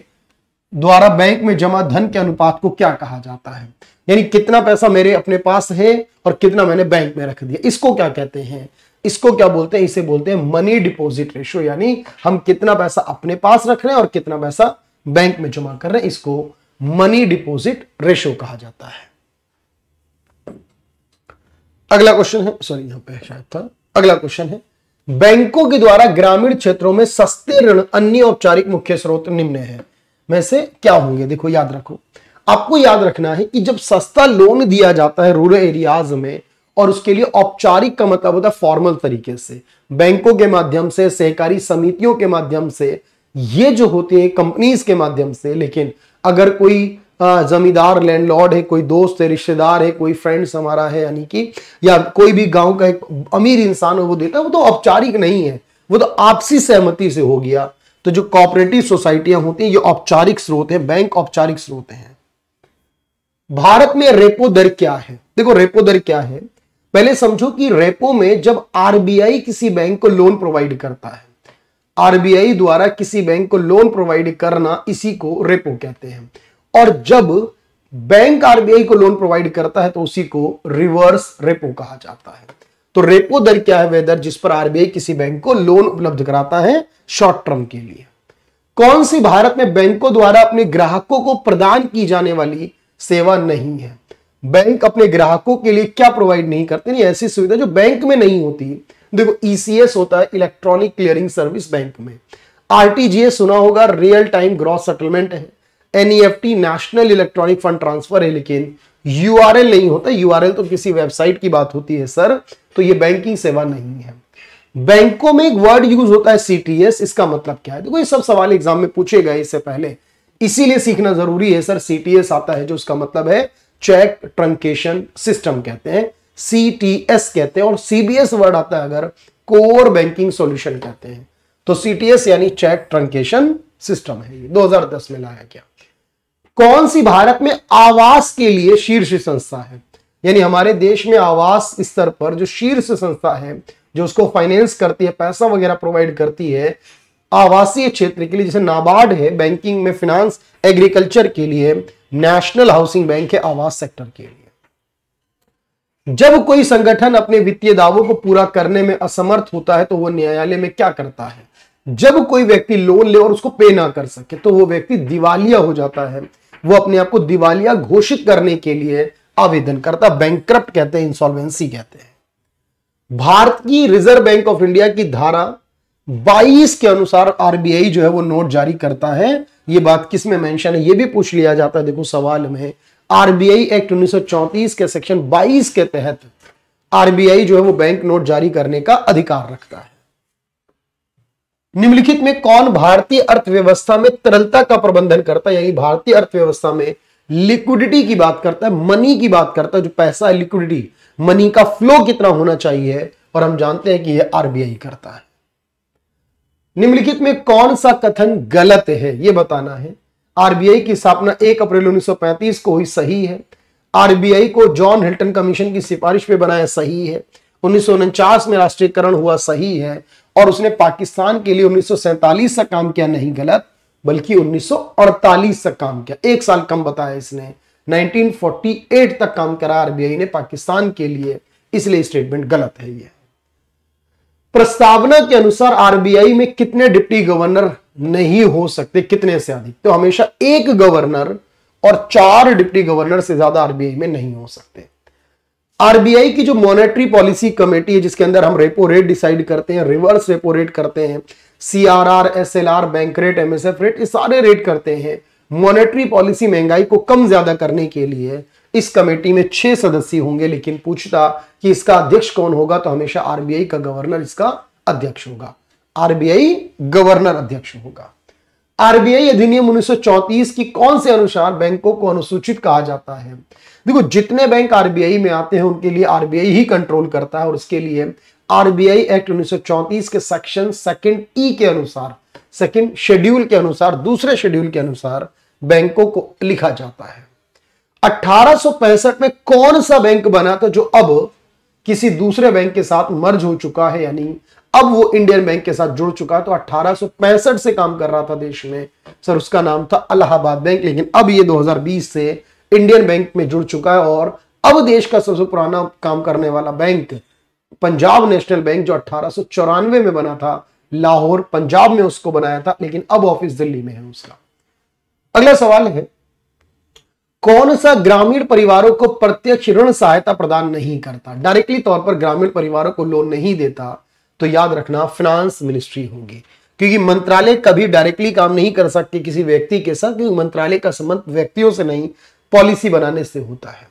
द्वारा बैंक में जमा धन के अनुपात को क्या कहा जाता है, यानी कितना पैसा मेरे अपने पास है और कितना मैंने बैंक में रख दिया, इसको क्या कहते हैं, इसको क्या बोलते हैं, इसे बोलते हैं मनी डिपॉजिट रेशो। यानी हम कितना पैसा अपने पास रख रहे हैं और कितना पैसा बैंक में जमा कर रहे हैं, इसको मनी डिपॉजिट रेशो कहा जाता है। अगला क्वेश्चन है, सॉरी यहां पे शायद था, अगला क्वेश्चन है, बैंकों के द्वारा ग्रामीण क्षेत्रों में सस्ते ऋण अन्य औपचारिक मुख्य स्रोत निम्न है में से क्या होंगे? देखो याद रखो, आपको याद रखना है कि जब सस्ता लोन दिया जाता है रूरल एरियाज में, और उसके लिए औपचारिक का मतलब होता है फॉर्मल तरीके से, बैंकों के माध्यम से, सहकारी समितियों के माध्यम से, ये जो होते हैं कंपनीज के माध्यम से। लेकिन अगर कोई जमींदार लैंडलॉर्ड है, कोई दोस्त है, रिश्तेदार है, कोई फ्रेंड्स हमारा है, यानी कि या कोई भी गांव का एक अमीर इंसान है वो देता है, वो तो औपचारिक नहीं है, वो तो आपसी सहमति से हो गया। तो जो कोऑपरेटिव सोसाइटियां होती हैं ये औपचारिक स्रोत है, बैंक औपचारिक स्रोत है। भारत में रेपो दर क्या है? देखो रेपो दर क्या है, पहले समझो कि रेपो में जब आरबीआई किसी बैंक को लोन प्रोवाइड करता है, आरबीआई द्वारा किसी बैंक को लोन प्रोवाइड करना, इसी को रेपो कहते हैं। और जब बैंक आरबीआई को लोन प्रोवाइड करता है तो उसी को रिवर्स रेपो कहा जाता है। तो रेपो दर क्या है? वह दर जिस पर आरबीआई किसी बैंक को लोन उपलब्ध कराता है शॉर्ट टर्म के लिए। कौन सी भारत में बैंकों द्वारा अपने ग्राहकों को प्रदान की जाने वाली सेवा नहीं है? बैंक अपने ग्राहकों के लिए क्या प्रोवाइड नहीं करते? नहीं, ऐसी सुविधा जो बैंक में नहीं होती। देखो ईसीएस होता है, इलेक्ट्रॉनिक क्लियरिंग सर्विस बैंक में। आरटीजीएस सुना होगा, रियल टाइम ग्रॉस सेटलमेंट है। NEFT national electronic fund transfer है, लेकिन यूआरएल नहीं होता। यूआरएल तो किसी वेबसाइट की बात होती है सर, तो ये बैंकिंग सेवा नहीं है। बैंकों में एक वर्ड यूज होता है सीटीएस, इसका मतलब क्या है? देखो ये सब सवाल एग्जाम में पूछे गए इससे पहले, इसीलिए सीखना जरूरी है सर। सीटीएस आता है जो उसका मतलब है चेक ट्रंकेशन सिस्टम कहते हैं, सीटीएस कहते हैं। और सीबीएस वर्ड आता है अगर, कोर बैंकिंग सॉल्यूशन कहते हैं। तो सीटीएस यानी चेक ट्रंकेशन सिस्टम है, ये 2010 में लाया गया। कौन सी भारत में आवास के लिए शीर्ष संस्था है? यानी हमारे देश में आवास स्तर पर जो शीर्ष संस्था है, जो उसको फाइनेंस करती है, पैसा वगैरह प्रोवाइड करती है आवासीय क्षेत्र के लिए, जैसे नाबार्ड है बैंकिंग में, फिनांस एग्रीकल्चर के लिए, नेशनल हाउसिंग बैंक है आवास सेक्टर के लिए। जब कोई संगठन अपने वित्तीय दावों को पूरा करने में असमर्थ होता है तो वो न्यायालय में क्या करता है? जब कोई व्यक्ति लोन ले और उसको पे ना कर सके तो वो व्यक्ति दिवालिया हो जाता है, वो अपने आप को दिवालिया घोषित करने के लिए आवेदन करता, बैंकक्रप्ट कहते हैं, इंसॉल्वेंसी कहते हैं। भारत की रिजर्व बैंक ऑफ इंडिया की धारा 22 के अनुसार आरबीआई जो है वो नोट जारी करता है। ये बात किस में मेंशन है ये भी पूछ लिया जाता है, देखो सवाल में। आरबीआई एक्ट 1934 के सेक्शन 22 के तहत आरबीआई जो है वो बैंक नोट जारी करने का अधिकार रखता है। निम्नलिखित में कौन भारतीय अर्थव्यवस्था में तरलता का प्रबंधन करता है? यानी भारतीय अर्थव्यवस्था में लिक्विडिटी की बात करता है, मनी की बात करता है, जो पैसा है लिक्विडिटी, मनी का फ्लो कितना होना चाहिए, और हम जानते हैं कि यह आरबीआई करता है। निम्नलिखित में कौन सा कथन गलत है ये बताना है। आरबीआई की स्थापना 1 अप्रैल 1935 को हुई, सही है। आरबीआई को जॉन हिल्टन कमीशन की सिफारिश पे बनाया, सही है। 1949 में राष्ट्रीयकरण हुआ, सही है। और उसने पाकिस्तान के लिए 1947 से काम किया, नहीं गलत, बल्कि 1948 तक काम किया, एक साल कम बताया इसने। 1948 तक काम करा आरबीआई ने पाकिस्तान के लिए, इसलिए स्टेटमेंट गलत है ये। प्रस्तावना के अनुसार आरबीआई में कितने डिप्टी गवर्नर नहीं हो सकते, कितने से अधिक? तो हमेशा एक गवर्नर और 4 डिप्टी गवर्नर से ज्यादा आरबीआई में नहीं हो सकते। आरबीआई की जो मॉनेटरी पॉलिसी कमेटी है, जिसके अंदर हम रेपो रेट डिसाइड करते हैं, रिवर्स रेपो रेट करते हैं, CRR, SLR, bank rate, MSF rate, ये सारे रेट करते हैं। मॉनेटरी पॉलिसी महंगाई को कम ज्यादा करने के लिए इस कमेटी में 6 सदस्य होंगे। लेकिन पूछता कि इसका अध्यक्ष कौन होगा, तो हमेशा आरबीआई का गवर्नर इसका अध्यक्ष होगा, आरबीआई गवर्नर अध्यक्ष होगा। आरबीआई अधिनियम 1934 की कौन से अनुसार बैंकों को अनुसूचित कहा जाता है? देखो जितने बैंक आरबीआई में आते हैं उनके लिए आरबीआई ही कंट्रोल करता है, और उसके लिए आरबीआई एक्ट 1934 के सेक्शन 2 ई के अनुसार, 2 शेड्यूल के अनुसार, दूसरे शेड्यूल के अनुसार बैंकों को लिखा जाता है। 1865 में कौन सा बैंक बना था जो अब किसी दूसरे बैंक के साथ मर्ज हो चुका है, यानी अब वो इंडियन बैंक के साथ जुड़ चुका है? तो 1865 से काम कर रहा था देश में सर, उसका नाम था इलाहाबाद बैंक। लेकिन अब ये 2020 से इंडियन बैंक में जुड़ चुका है, और अब देश का सबसे पुराना काम करने वाला बैंक पंजाब नेशनल बैंक, जो 1894 में बना था, लाहौर पंजाब में उसको बनाया था, लेकिन अब ऑफिस दिल्ली में है उसका। अगला सवाल है, कौन सा ग्रामीण परिवारों को प्रत्यक्ष ऋण सहायता प्रदान नहीं करता, डायरेक्टली तौर पर ग्रामीण परिवारों को लोन नहीं देता? तो याद रखना फाइनेंस मिनिस्ट्री होगी, क्योंकि मंत्रालय कभी डायरेक्टली काम नहीं कर सकती किसी व्यक्ति के साथ, क्योंकि मंत्रालय का संबंध व्यक्तियों से नहीं पॉलिसी बनाने से होता है।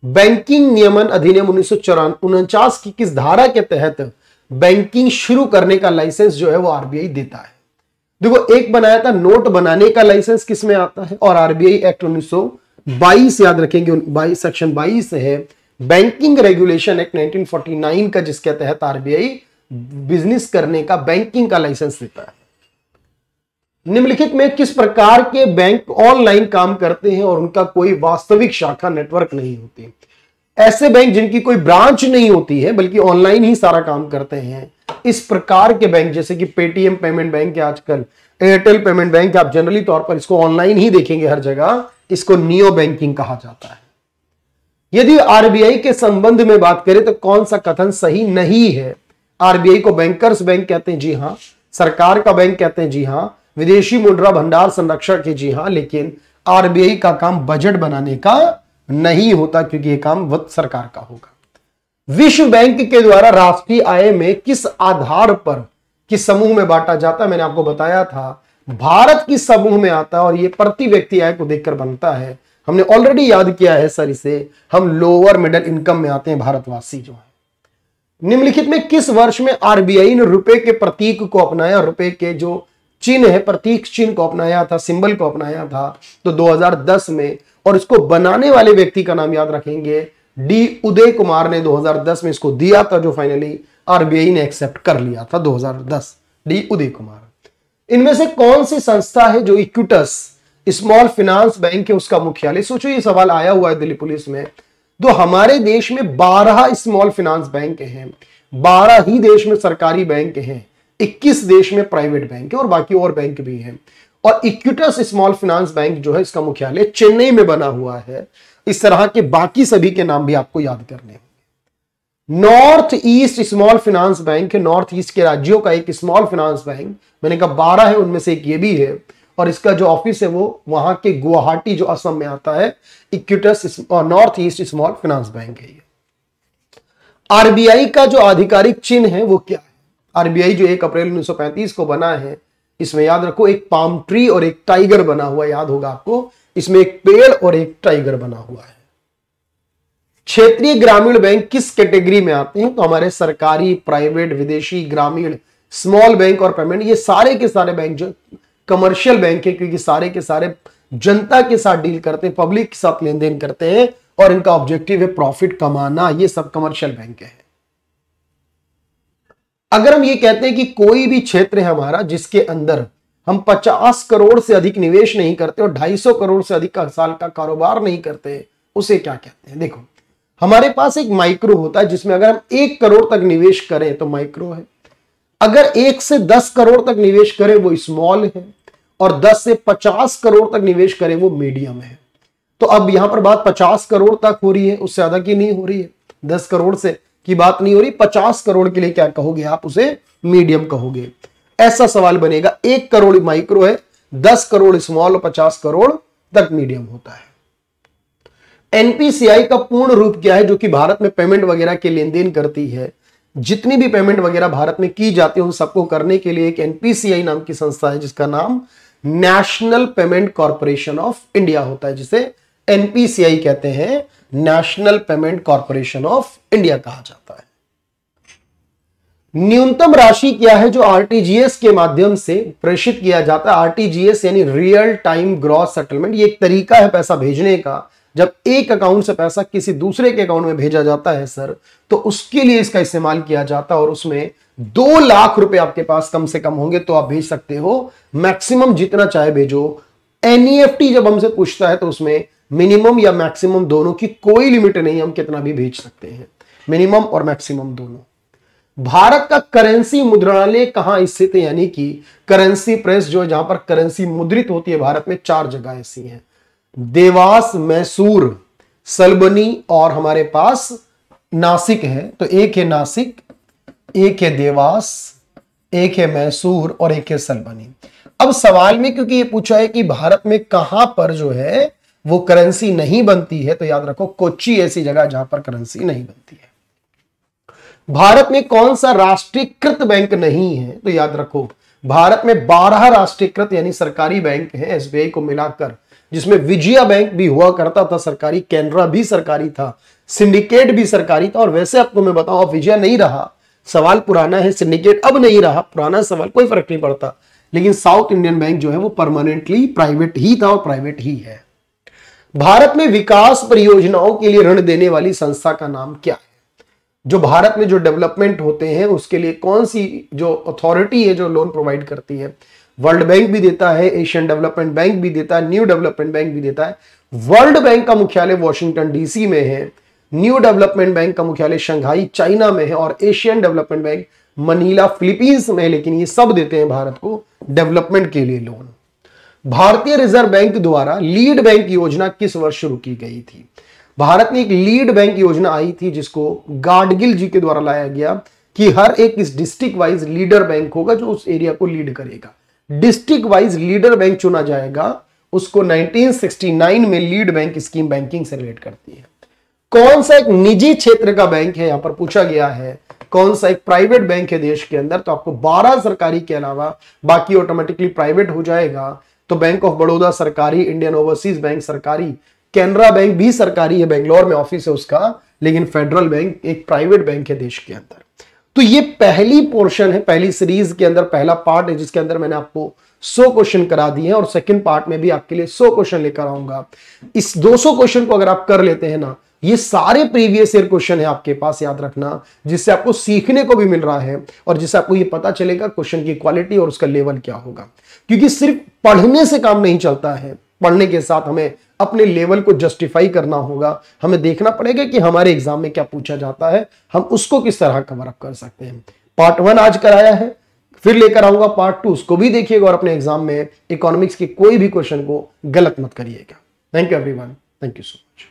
बैंकिंग नियमन अधिनियम 1949 की किस धारा के तहत बैंकिंग शुरू करने का लाइसेंस जो है वो आरबीआई देता है? देखो, एक बनाया था नोट बनाने का लाइसेंस किस में आता है, और आरबीआई एक्ट 1922 याद रखेंगे, 22 सेक्शन 22 है बैंकिंग रेगुलेशन एक्ट 1949 का, जिसके तहत आरबीआई बिजनेस करने का बैंकिंग का लाइसेंस देता है। निम्नलिखित में किस प्रकार के बैंक ऑनलाइन काम करते हैं और उनका कोई वास्तविक शाखा नेटवर्क नहीं होती? ऐसे बैंक जिनकी कोई ब्रांच नहीं होती है बल्कि ऑनलाइन ही सारा काम करते हैं, इस प्रकार के बैंक जैसे कि पेटीएम पेमेंट बैंक है आजकल, एयरटेल पेमेंट बैंक, आप जनरली तौर पर इसको ऑनलाइन ही देखेंगे हर जगह, इसको नियो बैंकिंग कहा जाता है। यदि आरबीआई के संबंध में बात करें तो कौन सा कथन सही नहीं है? आरबीआई को बैंकर्स बैंक कहते हैं, जी हां। सरकार का बैंक कहते हैं, जी हां। विदेशी मुद्रा भंडार संरक्षक है, जी हां। लेकिन आरबीआई का काम बजट बनाने का नहीं होता, क्योंकि यह काम सरकार का होगा। विश्व बैंक के द्वारा राष्ट्रीय आय में किस आधार पर किस समूह में बांटा जाता है? मैंने आपको बताया था भारत किस समूह में आता है, और यह प्रति व्यक्ति आय को देखकर बनता है। हमने ऑलरेडी याद किया है सर इसे, हम लोअर मिडिल इनकम में आते हैं भारतवासी जो है। निम्नलिखित में किस वर्ष में आरबीआई ने रुपए के प्रतीक को अपनाया? रुपए के जो चिन्ह है, प्रतीक चिन्ह को अपनाया था, सिंबल को अपनाया था, तो 2010 में। और इसको बनाने वाले व्यक्ति का नाम याद रखेंगे, डी उदय कुमार ने 2010 में इसको दिया था, जो फाइनली आरबीआई ने एक्सेप्ट कर लिया था 2010, डी उदय कुमार। इनमें से कौन सी संस्था है जो इक्विटस स्मॉल फाइनेंस बैंक है उसका मुख्यालय? सोचो, ये सवाल आया हुआ है दिल्ली पुलिस में। तो हमारे देश में 12 स्मॉल फाइनेंस बैंक हैं, 12 ही देश में सरकारी बैंक हैं, 21 देश में प्राइवेट बैंक है और बाकी और बैंक भी हैं। और इक्विटस स्मॉल फाइनेंस बैंक जो है इसका मुख्यालय चेन्नई में बना हुआ है। इस तरह के बाकी सभी के नाम भी आपको याद करने होंगे। North east small finance bank है, नॉर्थ ईस्ट के राज्यों का एक स्मॉल फाइनेंस बैंक, मैंने कहा 12 है, उनमें से एक ये भी है, और इसका जो ऑफिस है वो वहां के गुवाहाटी जो असम में आता है, Equitas north east small finance bank है। आरबीआई का जो आधिकारिक चिन्ह है वो क्या है? आरबीआई जो 1 अप्रैल 1935 को बना है, इसमें याद रखो एक पाम ट्री और एक टाइगर बना हुआ, याद होगा आपको, इसमें एक पेड़ और एक टाइगर बना हुआ है। क्षेत्रीय ग्रामीण बैंक किस कैटेगरी में आते हैं? तो हमारे सरकारी, प्राइवेट, विदेशी, ग्रामीण, स्मॉल बैंक और पेमेंट, ये सारे के सारे बैंक जो कमर्शियल बैंक है, क्योंकि सारे के सारे जनता के साथ डील करते हैं, पब्लिक के साथ लेन देन करते हैं और इनका ऑब्जेक्टिव है प्रॉफिट कमाना, ये सब कमर्शियल बैंक है। अगर हम ये कहते हैं कि कोई भी क्षेत्र है हमारा जिसके अंदर हम 50 करोड़ से अधिक निवेश नहीं करते और 250 करोड़ से अधिक साल का कारोबार नहीं करते, उसे क्या कहते हैं? देखो, हमारे पास एक माइक्रो होता है जिसमें अगर हम 1 करोड़ तक निवेश करें तो माइक्रो है, अगर 1 से 10 करोड़ तक निवेश करें वो स्मॉल है, और 10 से 50 करोड़ तक निवेश करें वो मीडियम है। तो अब यहां पर बात 50 करोड़ तक हो रही है, उससे ज्यादा की नहीं हो रही है, 10 करोड़ से की बात नहीं हो रही। 50 करोड़ के लिए क्या कहोगे आप? उसे मीडियम कहोगे। ऐसा सवाल बनेगा। 1 करोड़ माइक्रो है, 10 करोड़ स्मॉल और 50 करोड़ तक मीडियम होता है। एनपीसीआई का पूर्ण रूप क्या है, जो कि भारत में पेमेंट वगैरह के लेन देन करती है? जितनी भी पेमेंट वगैरह भारत में की जाती है उन सबको करने के लिए एक एनपीसीआई नाम की संस्था है जिसका नाम national payment corporation of India होता है, जिसे एनपीसीआई कहते हैं, national payment corporation of India कहा जाता है। न्यूनतम राशि क्या है जो आरटीजीएस के माध्यम से प्रेषित किया जाता है? आरटीजीएस यानी रियल टाइम ग्रॉस सेटलमेंट, ये एक तरीका है पैसा भेजने का। जब एक अकाउंट से पैसा किसी दूसरे के अकाउंट में भेजा जाता है सर, तो उसके लिए इसका इस्तेमाल किया जाता है, और उसमें 2 लाख रुपए आपके पास कम से कम होंगे तो आप भेज सकते हो, मैक्सिमम जितना चाहे भेजो। एनईएफटी जब हमसे पूछता है तो उसमें मिनिमम या मैक्सिमम दोनों की कोई लिमिट नहीं, हम कितना भी भेज सकते हैं, मिनिमम और मैक्सिमम दोनों। भारत का करेंसी मुद्रणालय कहां स्थित है? यानी कि करेंसी प्रेस जो है जहां पर करेंसी मुद्रित होती है भारत में, 4 जगह ऐसी हैं, देवास, मैसूर, सलबनी और हमारे पास नासिक है। तो एक है नासिक, एक है देवास, एक है मैसूर और एक है सलबनी। अब सवाल में क्योंकि ये पूछा है कि भारत में कहां पर जो है वो करेंसी नहीं बनती है, तो याद रखो कोच्चि ऐसी जगह जहां पर करेंसी नहीं बनती है। भारत में कौन सा राष्ट्रीयकृत बैंक नहीं है, तो याद रखो भारत में 12 राष्ट्रीयकृत यानी सरकारी बैंक हैं एसबीआई को मिलाकर, जिसमें विजया बैंक भी हुआ करता था सरकारी, कैनरा भी सरकारी था, सिंडिकेट भी सरकारी था। और वैसे आपको मैं बताऊं, अब विजया नहीं रहा, सवाल पुराना है, सिंडिकेट अब नहीं रहा, पुराना सवाल, कोई फर्क नहीं पड़ता, लेकिन साउथ इंडियन बैंक जो है वो परमानेंटली प्राइवेट ही था और प्राइवेट ही है। भारत में विकास परियोजनाओं के लिए ऋण देने वाली संस्था का नाम क्या है? जो भारत में जो डेवलपमेंट होते हैं उसके लिए कौन सी जो अथॉरिटी है जो लोन प्रोवाइड करती है? वर्ल्ड बैंक भी देता है, एशियन डेवलपमेंट बैंक भी देता है, न्यू डेवलपमेंट बैंक भी देता है। वर्ल्ड बैंक का मुख्यालय वॉशिंगटन डीसी में है, न्यू डेवलपमेंट बैंक का मुख्यालय शंघाई चाइना में है, और Asian development bank Manila Philippines में है। लेकिन ये सब देते हैं भारत को डेवलपमेंट के लिए लोन। भारतीय रिजर्व बैंक द्वारा लीड बैंक योजना किस वर्ष शुरू की गई थी? भारत में एक लीड बैंक योजना आई थी जिसको गाडगिल जी के द्वारा लाया गया कि हर एक इस डिस्ट्रिक्ट वाइज लीडर बैंक होगा जो उस एरिया को लीड करेगा। डिस्ट्रिक्ट वाइज लीडर बैंक चुना जाएगा, उसको 1969 में लीड बैंक स्कीम बैंकिंग से रिलेट करती है। कौन सा एक निजी क्षेत्र का बैंक है, यहां पर पूछा गया है कौन सा एक प्राइवेट बैंक है देश के अंदर, तो आपको 12 सरकारी के अलावा बाकी ऑटोमेटिकली प्राइवेट हो जाएगा। तो बैंक ऑफ बड़ौदा सरकारी, इंडियन ओवरसीज बैंक सरकारी, कैनरा बैंक भी सरकारी है, बेंगलोर में ऑफिस है उसका, लेकिन फेडरल बैंक एक प्राइवेट बैंक है देश के अंदर। तो ये पहली पोर्शन है, पहली सीरीज के अंदर पहला पार्ट है जिसके अंदर मैंने आपको 100 क्वेश्चन करा दिए हैं, और सेकंड पार्ट में भी आपके लिए 100 क्वेश्चन लेकर आऊंगा। इस 200 क्वेश्चन को अगर आप कर लेते हैं ना, ये सारे प्रीवियस ईयर क्वेश्चन है आपके पास, याद रखना, जिससे आपको सीखने को भी मिल रहा है और जिससे आपको ये पता चलेगा क्वेश्चन की क्वालिटी और उसका लेवल क्या होगा। क्योंकि सिर्फ पढ़ने से काम नहीं चलता है, पढ़ने के साथ हमें अपने लेवल को जस्टिफाई करना होगा। हमें देखना पड़ेगा कि हमारे एग्जाम में क्या पूछा जाता है, हम उसको किस तरह कवर अप कर सकते हैं। पार्ट 1 आज कराया है, फिर लेकर आऊंगा पार्ट 2, उसको भी देखिएगा और अपने एग्जाम में इकोनॉमिक्स के कोई भी क्वेश्चन को गलत मत करिएगा। Thank you everyone, thank you so much.